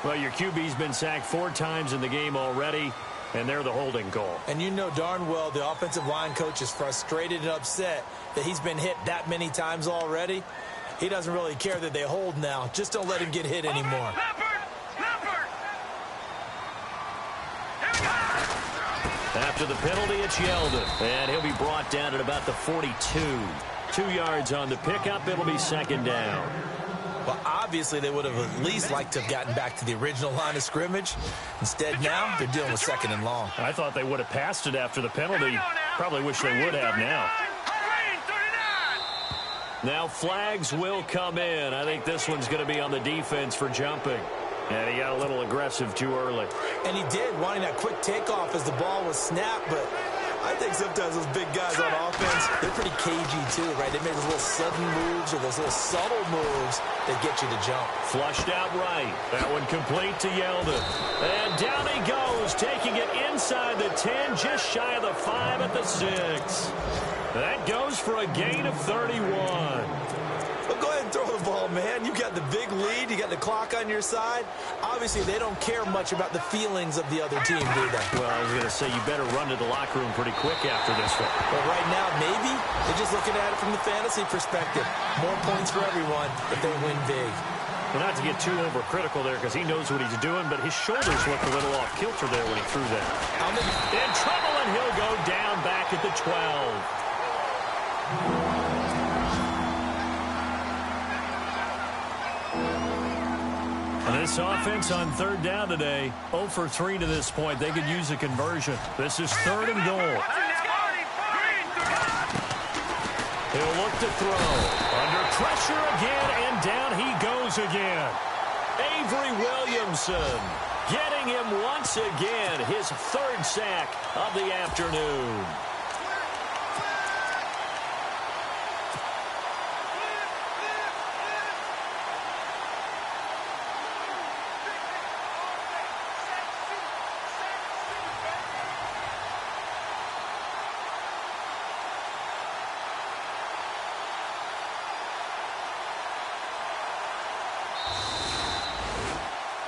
Well, your QB's been sacked 4 times in the game already, and they're the holding call. And you know darn well the offensive line coach is frustrated and upset that he's been hit that many times already. He doesn't really care that they hold now. Just don't let him get hit anymore. After the penalty, it's Yeldon, and he'll be brought down at about the 42. 2 yards on the pickup. It'll be 2nd down. Well, obviously, they would have at least liked to have gotten back to the original line of scrimmage. Instead, now, they're dealing with 2nd and long. I thought they would have passed it after the penalty. Probably wish they would have now. Now, flags will come in. I think this one's going to be on the defense for jumping. And he got a little aggressive too early. And he did, wanting that quick takeoff as the ball was snapped, but I think sometimes those big guys on offense, they're pretty cagey too, right? They make those little sudden moves or those little subtle moves that get you to jump. Flushed out right. That one complete to Yeldon. And down he goes, taking it inside the 10, just shy of the 5 at the 6. That goes for a gain of 31. Well, go ahead and throw the ball, man. You got the big lead. You got the clock on your side. Obviously, they don't care much about the feelings of the other team, do they? Well, I was going to say, you better run to the locker room pretty quick after this one. But right now, maybe they're just looking at it from the fantasy perspective. More points for everyone if they win big. Well, not to get too overcritical there because he knows what he's doing, but his shoulders looked a little off kilter there when he threw that. In trouble, and he'll go down back at the 12. And this offense on third down today, 0 for 3 to this point. They could use a conversion. This is 3rd and goal. He'll look to throw. Under pressure again, and down he goes again. Avery Williamson getting him once again, his 3rd sack of the afternoon.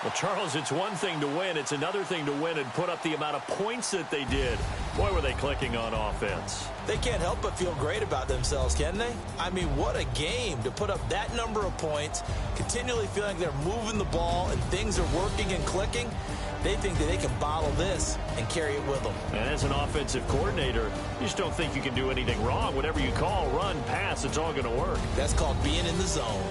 Well, Charles, it's one thing to win. It's another thing to win and put up the amount of points that they did. Boy, were they clicking on offense. They can't help but feel great about themselves, can they? I mean, what a game to put up that number of points, continually feeling like they're moving the ball and things are working and clicking. They think that they can bottle this and carry it with them. And as an offensive coordinator, you just don't think you can do anything wrong. Whatever you call, run, pass, it's all going to work. That's called being in the zone.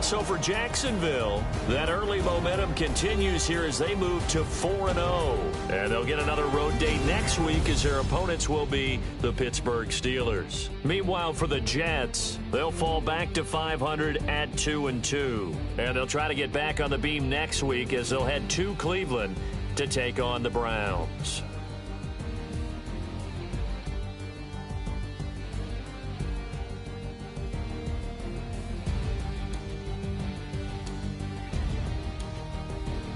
So for Jacksonville, that early momentum continues here as they move to 4-0. And they'll get another road day next week as their opponents will be the Pittsburgh Steelers. Meanwhile, for the Jets, they'll fall back to 500 at 2-2. And they'll try to get back on the beam next week as they'll head to Cleveland to take on the Browns.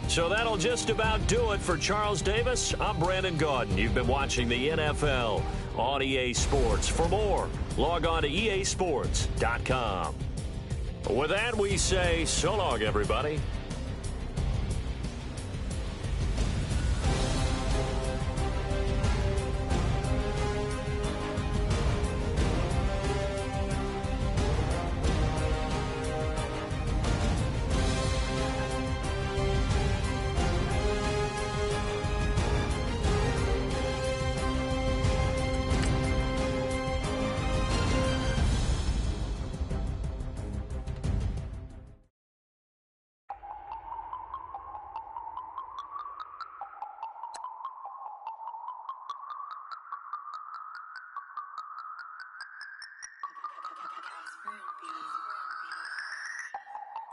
So that'll just about do it for Charles Davis. I'm Brandon Gaudin. You've been watching the NFL on EA Sports. For more, log on to easports.com. With that, we say so long, everybody.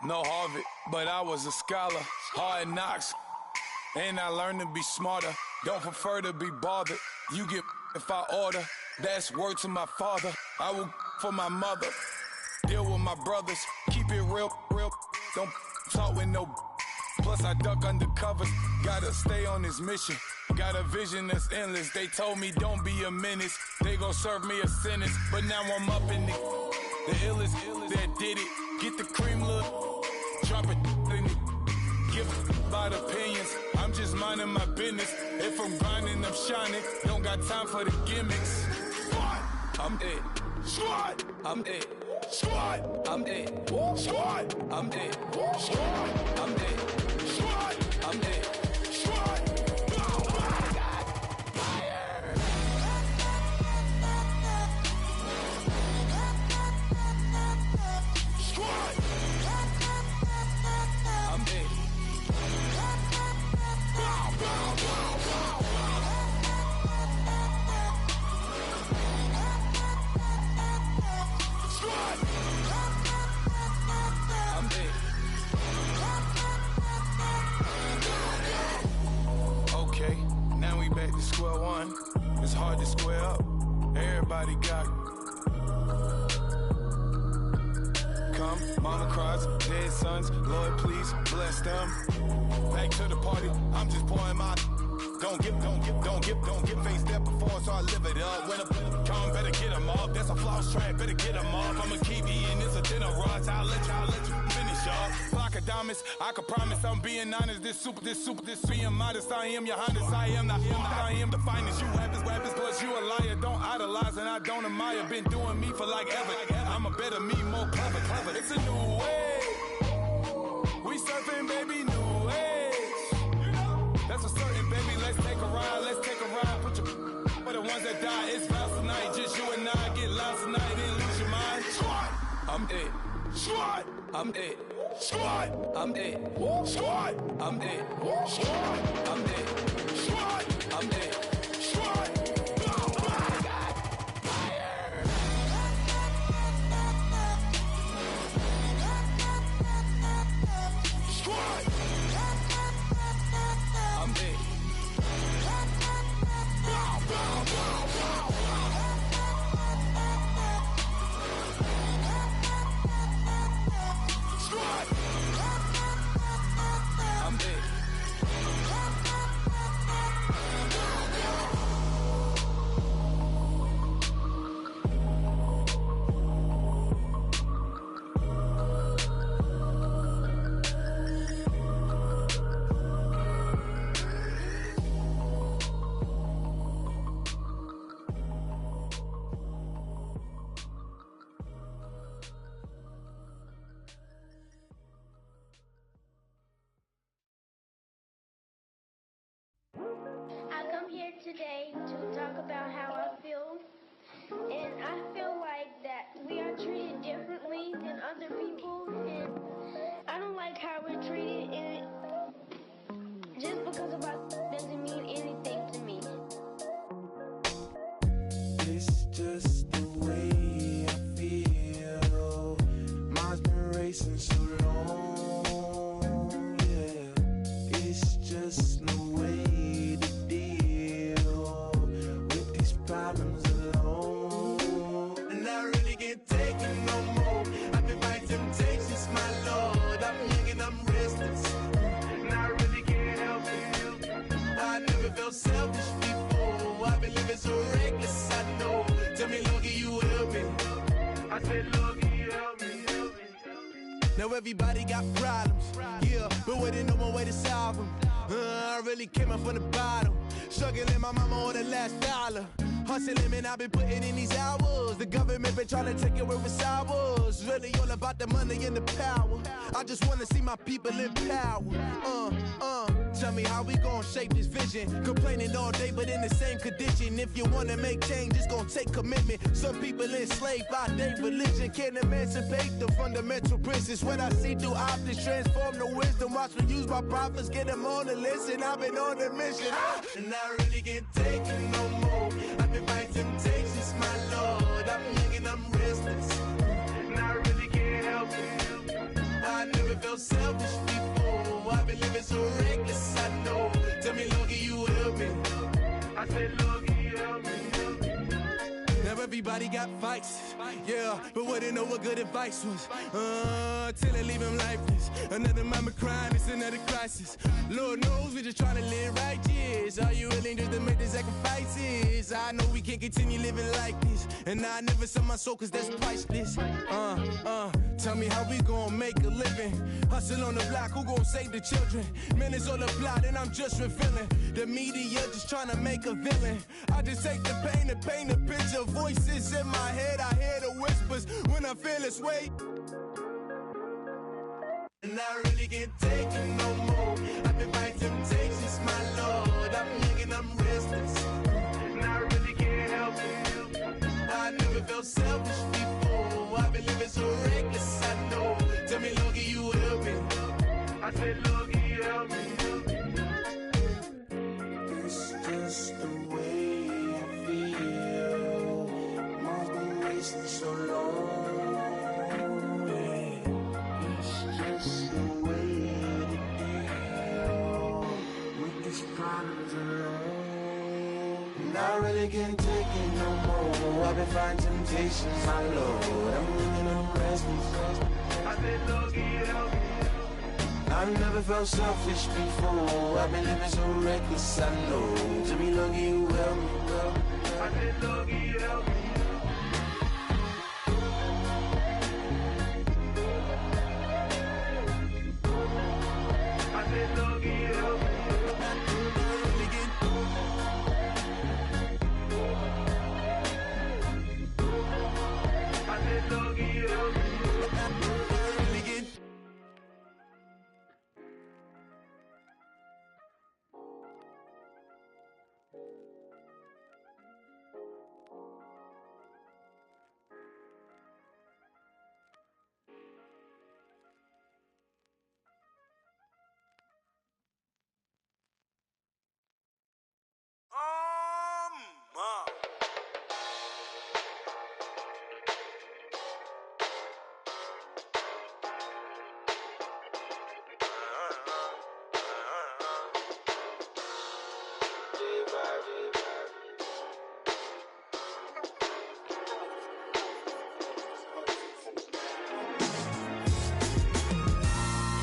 No Harvard, but I was a scholar. Hard knocks, and I learned to be smarter. Don't prefer to be bothered. You get if I order. That's word to my father. I will for my mother. Deal with my brothers. Keep it real. Don't talk with no. Plus I duck under covers. Gotta stay on this mission. Got a vision that's endless. They told me don't be a menace. They gon' serve me a sentence. But now I'm up in the illest that did it. Get the cream look. Drop it in it. Give about opinions. I'm just minding my business. If I'm grinding, I'm shining. Don't got time for the gimmicks. I'm it. Squad. I'm it. Squad. I'm it. Squad. I'm it. Squad. I'm it. Squad. I'm it. Squad. Oh my God. Fire. Squad. I'm it. Bow, bow, bow, bow, bow. Squad. I'm it. Okay, now we back to to square one. It's hard to square up. Everybody got come. Mama cries, dead sons. Lord, please bless them. Back to the party. I'm just pouring my. Don't get faced up before, so I live it up. When a come, better get them up. That's a floss track, better get them up. I'ma keep eating, it's a dinner rush. I'll let you finish up. Block of diamonds, I can promise I'm being honest. This being modest. I am your highness, I am the finest. You weapons, plus you a liar. Don't idolize and I don't admire. Been doing me for like ever. I'm a better me, more clever. It's a new way. We surfing, baby, new age. That's a certain, baby. Let's take a ride. Put your for the ones that die. It's vows tonight. Just you and I get lost tonight. Then lose your mind. Squad, I'm it. Squad, I'm it. Squad, I'm it. Squad, I'm it. Squad, I'm it. Squad, I'm it. Squad. Today to talk about how I feel, and I feel like that we are treated differently than other people, and I don't like how we're treated, and just because of us doesn't mean anything to me. It's just the way I feel. Mine's been racing so long, yeah. It's just the way problems alone, and I really can't take it no more. I've been fighting temptations, my Lord. I'm young and I'm restless, and I really can't help it. I never felt selfish before. I've been living so reckless, I know. Tell me, Lord, can you help me? I said, Lord, can you help me? Now everybody got problems, yeah, but waiting no one way to solve them. I really came up from the bottom, struggling my mama on the last dollar. Hustling, man, I've been putting in these hours. The government been trying to take away what's ours. Really all about the money and the power. I just wanna see my people in power. Tell me how we gon' shape this vision. Complaining all day, but in the same condition. If you wanna make change, it's gon' take commitment. Some people enslaved by their religion can't emancipate the fundamental principles. What I see through optics transform the wisdom. Watch me use my prophets, get them on the list, and I've been on a mission. And I really can't take it no more. I've been fighting temptations, my Lord. I'm young and I'm restless, and I really can't help it. I never felt selfish before. I've been living so reckless, I know. Tell me, Lord, can you help me? I said, Lord, can you help me? Now everybody got fights, yeah, but wouldn't know what good advice was. Till they leave him lifeless. Another mama crying, it's another crisis. Lord knows we just trying to live right, yes. Are you willing just to make the sacrifices? I know we can't continue living like this, and I never sell my soul cause that's priceless. Tell me how we gon' make a living. Hustle on the block, who gon' save the children? Man, it's all a plot and I'm just revealing. The media just trying to make a villain. I just take the pain and paint a picture. Voices in my head, I hear the whispers when I feel this way. And I really can't take it no more. I've been fighting temptations, my Lord. I'm young and I'm restless, and I really can't help it. I never felt selfish before. I've been living so reckless, I know. Tell me, Lord, can you help me? I said, Lord, can you help me? It's just the way I feel. Mine's been racing so long. Problems alone. And I really can't take it no more. I've been fighting temptations, my Lord. I'm living, I'm restless. I said, Lord, help me. I've never felt selfish before. I've been living so reckless, I know. To be lucky you help me, well. I said, Lord, help me. I said, Lord, help me. I said, Lord, help me.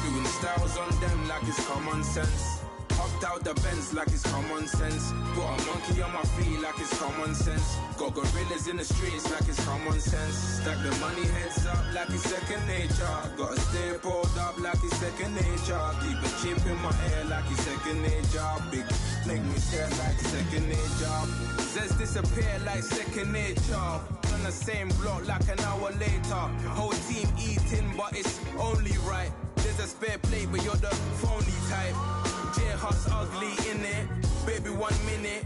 Doing styles on them like it's common sense. Hopped out the Benz like it's common sense. Put a monkey on my feet like it's common sense. Got gorillas in the streets like it's common sense. Stack the money heads up like it's second nature. Gotta stay pulled up like it's second nature. Keep a chip in my ear like it's second nature. Big make me stare like second nature. Says disappear like second nature. On the same block like an hour later. Whole team eating but it's only right. There's a spare plate but you're the phony type. J-Hut's ugly in it. Baby 1 minute.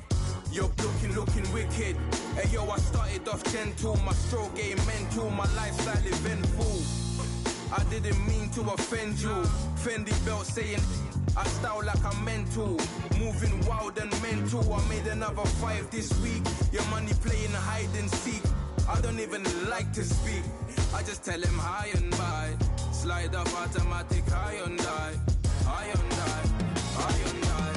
You're looking wicked. Hey yo, I started off gentle. My stroke game mental. My lifestyle eventful. I didn't mean to offend you. Fendi belt saying I style like I'm mental. Moving wild and mental. I made another 5 this week. Your money playing hide and seek. I don't even like to speak. I just tell him hi and bye. Slide up automatic Hyundai. Hyundai. Hyundai.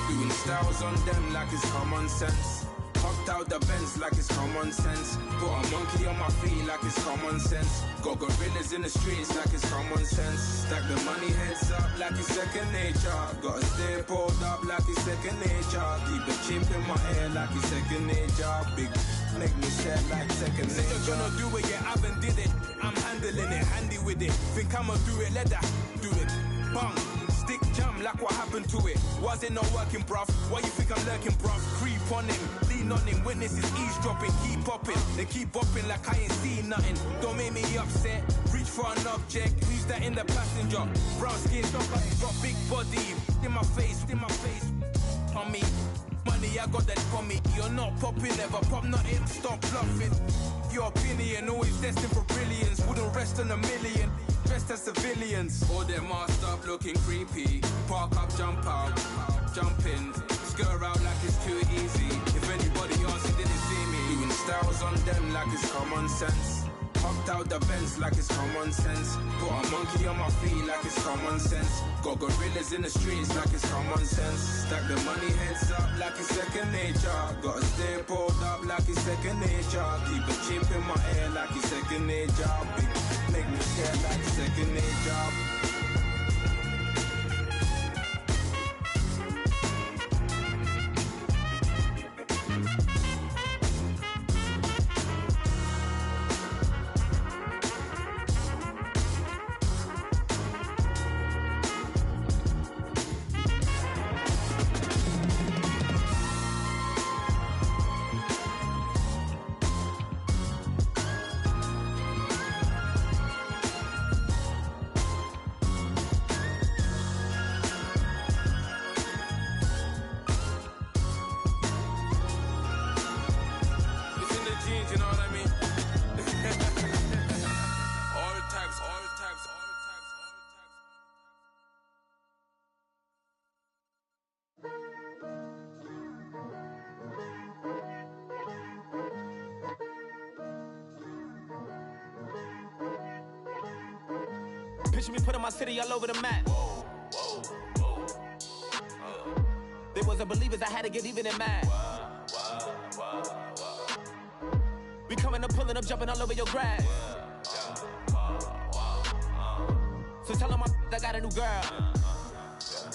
Doing styles on them like it's common sense. Hopped out the Benz like it's common sense. Put a monkey on my feet like it's common sense. Got gorillas in the streets like it's common sense. Stack the money heads up like it's second nature. Gotta stay pulled up like it's second nature. Keep a chip in my ear like it's second nature. Big make me sad like second nature. You're gonna do it, yeah, I haven't did it. I'm handling it, handy with it. Think I'ma do it, let that do it. Bang. Stick jam like what happened to it. Was it not working, bruv? Why you think I'm lurking, bruv? Creep on him, lean on him. Witnesses eavesdropping, keep popping. They keep bopping like I ain't seen nothing. Don't make me upset. Reach for an object. Who's that in the passenger? Brown skin, stuff like got big body. In my face, on me. Money, I got that for me. You're not popping, never pop nothing. Stop bluffing. Your opinion, always destined for brilliance. Wouldn't rest on a million. Dressed as civilians. All them masked up looking creepy. Park up, jump out, jump in. Skirt out like it's too easy. If anybody else didn't see me. Doing styles on them like it's common sense. Hopped out the Benz like it's common sense. Put a monkey on my feet like it's common sense. Got gorillas in the streets like it's common sense. Stack the money heads up like it's second nature. Gotta stay pulled up like it's second nature. Keep a chip in my ear like it's second nature. Big make me scared like second nature. Picture me putting my city all over the map. They wasn't believers, I had to get even in mad. We coming up, pulling up, jumping all over your grass. So tell them I got a new girl.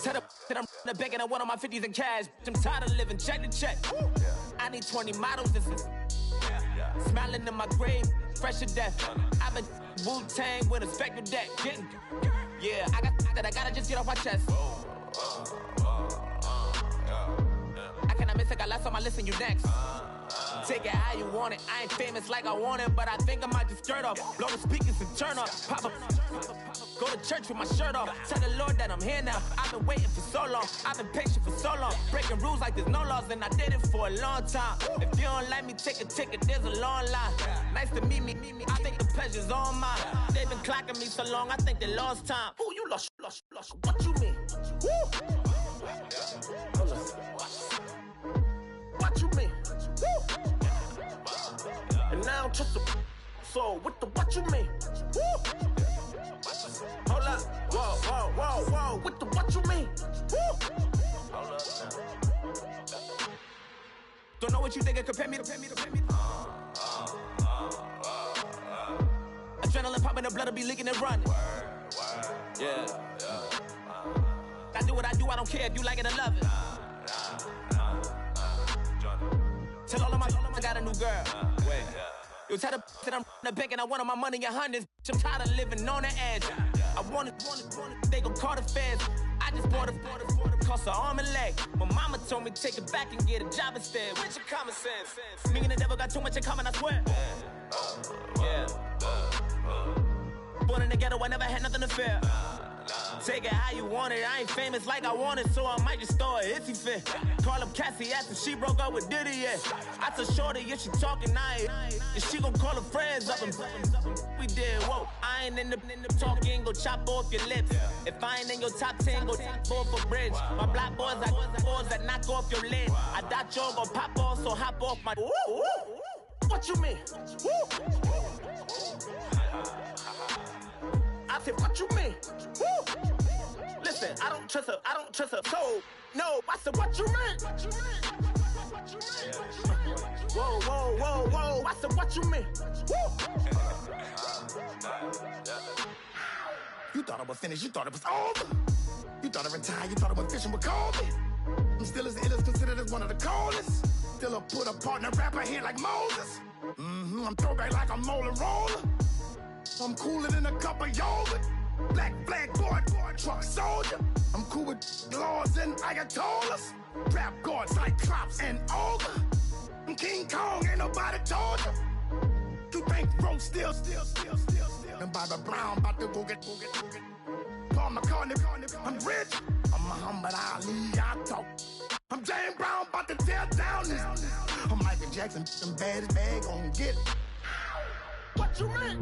Tell them that I'm begging, I want all my 50s in cash. I'm tired of living check to check. I need 20 models. This is smiling in my grave, fresh to death. I've been Wu-Tang with a spectral deck. Yeah, I gotta just get off my chest. I cannot miss it, got last on my list and you next. Take it how you want it. I ain't famous like I want it, but I think I might just skirt off. Blow the speakers and turn up. Pop up. Go to church with my shirt off. Tell the Lord that I'm here now. I've been waiting for so long. I've been patient for so long. Breaking rules like there's no laws, and I did it for a long time. If you don't like me, take a ticket. There's a long line. Nice to meet me. I think the pleasure's all mine. They've been clocking me so long, I think they lost time. Ooh, you lost. What you mean? Woo! What you mean? Woo! And now I'm just a so what you mean? Woo! Hold up, whoa, what you mean? Woo! Hold up now. Don't know what you think, compare me. Adrenaline popping, the blood will be leaking and running. Yeah. I do what I do, I don't care if you like it or love it. Tell all of my I got a new girl. Wait. You tell the that I'm the bank and I want all my money in hundreds. I'm tired of living on the edge. I want it, they gon' call the feds. I just bought a cost an arm and leg. My mama told me take it back and get a job instead. Where's your common sense? Me and the devil got too much in common, I swear. Yeah. Born in the ghetto, I never had nothing to fear. Take it how you want it. I ain't famous like I want it, so I might just throw a hissy fit. Call up Cassie after she broke up with Diddy, yeah. I told Shorty if she talking, and she gon' call her friends up and we did, whoa. I ain't in the talking, go chop off your lips. If I ain't in your top 10, go top 4 for bridge. My black boys, I got boys that knock off your lid. I thought y'all gon' pop off, so hop off my. What you mean? I said, what you mean? Woo! Listen, I don't trust her. So, no, I said, what you mean? Whoa. I said, what you mean? Woo! You thought I was finished, you thought it was over. You thought I retired, you thought I went fishing with Kobe. I'm still as ill as considered as one of the coldest. Still a put a partner rapper here like Moses. I'm throwback like a molar roller. I'm cooler than a cup of yogurt. Black flag boy, truck soldier. I'm cool with laws and ayatollahs. Rap gods like Klops and Olga. I'm King Kong, ain't nobody told you. You think Rose still. And Bobby Brown about to go get. Paul McCartney, I'm rich. I'm Muhammad Ali, I talk. I'm James Brown, about to tear down this. I'm Michael Jackson, them bad as bad gon' get. What you mean?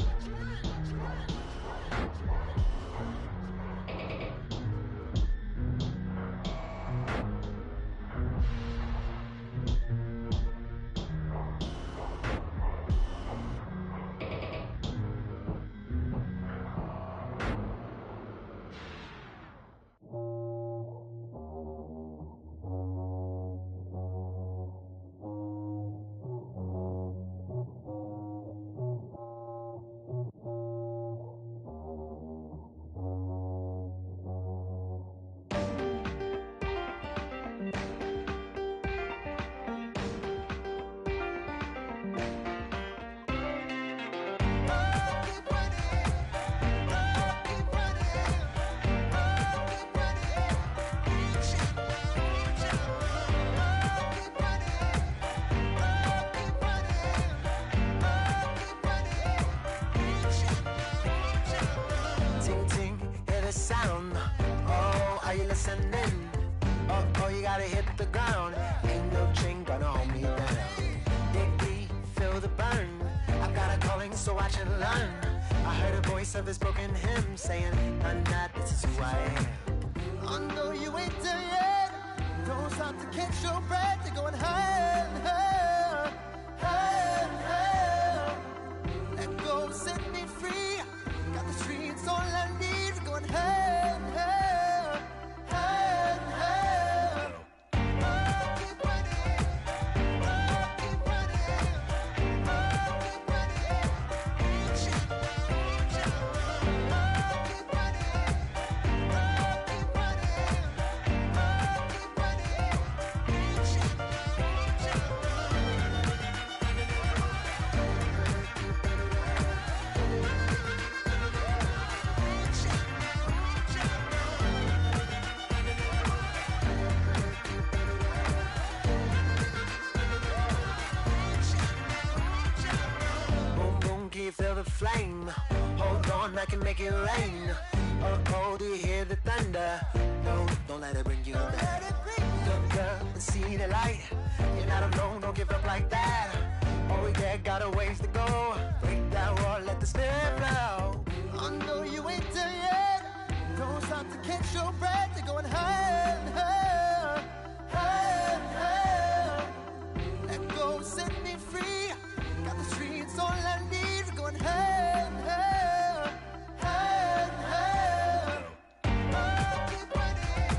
Of his broken hymn saying, "I'm not, this is who I am." I know you ain't there yet. Don't stop to catch your breath. You're going higher and higher, higher and higher. Let go, set me free. Got the streets all I need. Going higher and higher, higher and higher. I'll keep running. I'll keep flame. Hold on, I can make it rain. Oh, do you hear the thunder? No, don't let it bring you down. Good girl, and see the light. You're not alone, don't give up like that. Oh yeah, got a ways to go. Break that wall, let the spirit flow. I know you ain't there yet. Don't stop to catch your breath. You're going higher, higher, higher, higher. Let go, set me free. Got the streets, all I need. We're going higher, higher, higher, higher. Oh, keep running.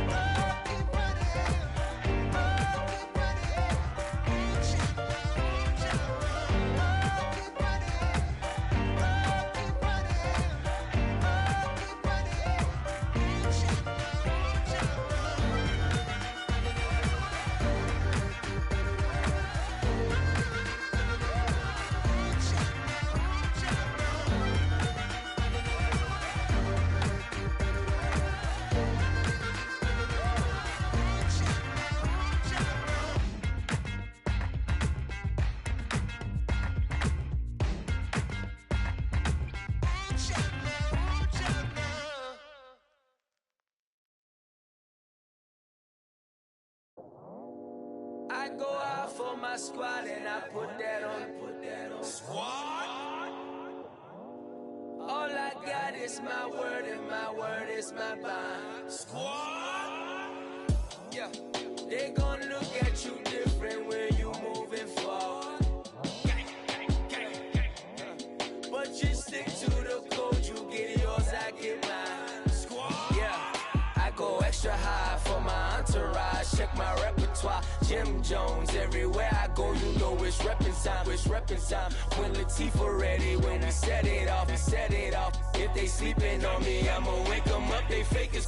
Oh, keep running. Oh, keep running. Keep running. Oh, keep running. Oh, keep running. Oh, keep running. I go out for my squad and I put that on. Squad? All I got is my word and my word is my bond. Squad? Yeah. They gon' look at you different when you moving forward. But you stick to the code, you get yours, I get mine. Squad? Yeah. I go extra high for my entourage. Check my repertoire. Jim Jones, everywhere I go, you know it's reppin' time. It's reppin' time. When Latifah ready, when we set it off, we set it off. If they sleeping on me, I'ma wake them up. They fakers.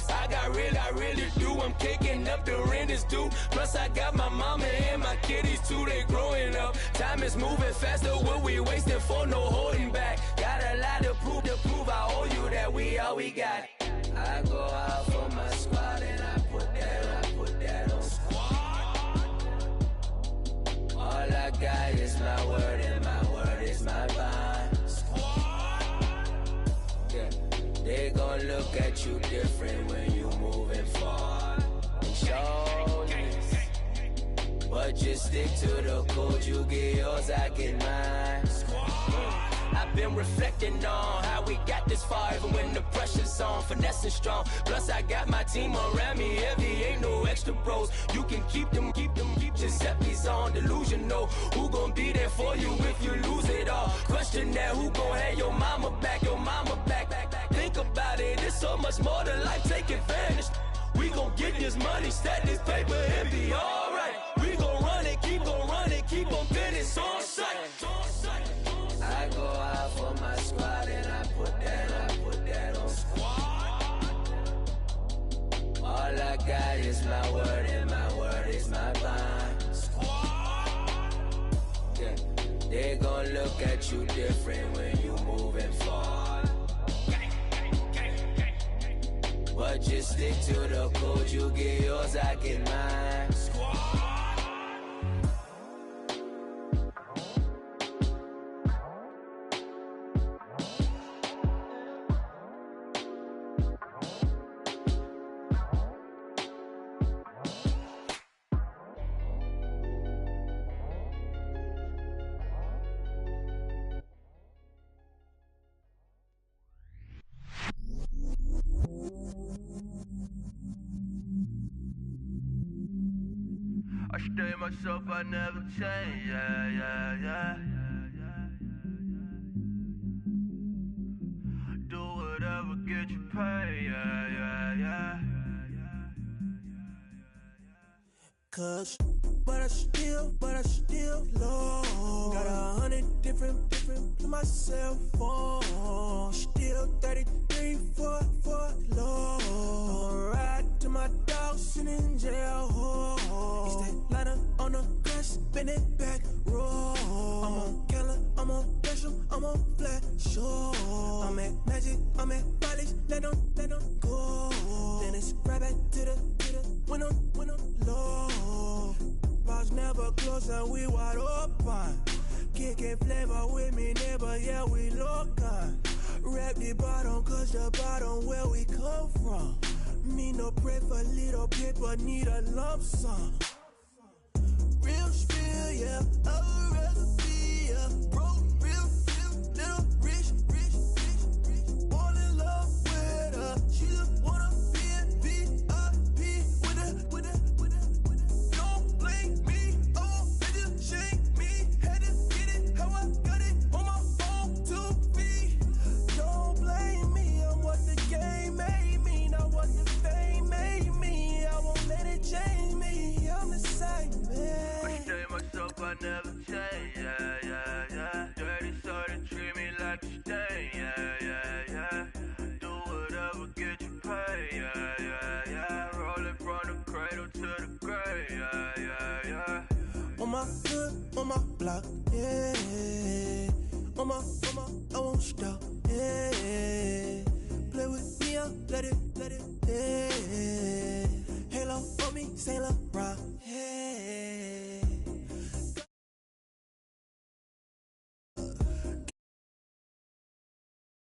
I really do. I'm caking up, the rent is due. Plus I got my mama and my kiddies too. They growing up. Time is moving faster. What we wasting for? No holding back. Got a lot to prove. I owe you that we all we got. I go out for my squad and I put that on. All I got is my word and my word is my bond. Yeah. They gon' look at you different when you moving forward. Show this. But just stick to the code, you get yours, I get mine. I've been reflecting on how we got this far, even when the pressure's on, finessing strong. Plus I got my team around me heavy, ain't no extra bros. You can keep them. Giuseppe's on delusional. Who gon' be there for you if you lose it all? Question that, who gon' have your mama back? Think about it, it's so much more to life, take advantage. We gon' get this money, stack this paper, and be alright. We gon' run it, keep on finish on sight. I go out for my squad and I put that on. Squad. All I got is my word and my word is my bond. Squad. Yeah. They gon' look at you different when you moving forward. But just stick to the code, you get yours, I get mine. Squad. I stay myself, I never change, yeah. Do whatever, get you paid, yeah. Cause, but I still low. Got 100 different to my cell phone. Still 33 for low. I'ma ride to my dog sitting in jail. It's that liner on the grass, spin it back, roll. I'm on Keller, I'm on Bishop, I'm on Flat Shore. I'm at Magic, I'm at Follies, let them go. Then it's right back to the when I'm low. Bars never close and we wide open. kicking flavor with me, neighbor, yeah, we local. Rap the bottom, cause the bottom where we come from. Me no pray for little paper, need a lump sum. Real spill, yeah, a recipe, yeah. Broke, real, little rich. All in love with her. She just wanna be in VIP with her. Don't blame me, oh, bitch, shame me. Had to get it, how I got it on my phone to be. Don't blame me, I'm what the game made me, not what the fame made me. I won't let it change me, I'm the same, man. I stay myself, I never change, yeah. Dirty sort of treat me like a stain, yeah. Do whatever, get you paid, yeah. Rolling from the cradle to the grave, yeah. On my hood, on my block, yeah. On my, I won't stop, yeah. Play with me, I'll let it, yeah. Halo on me, sailor.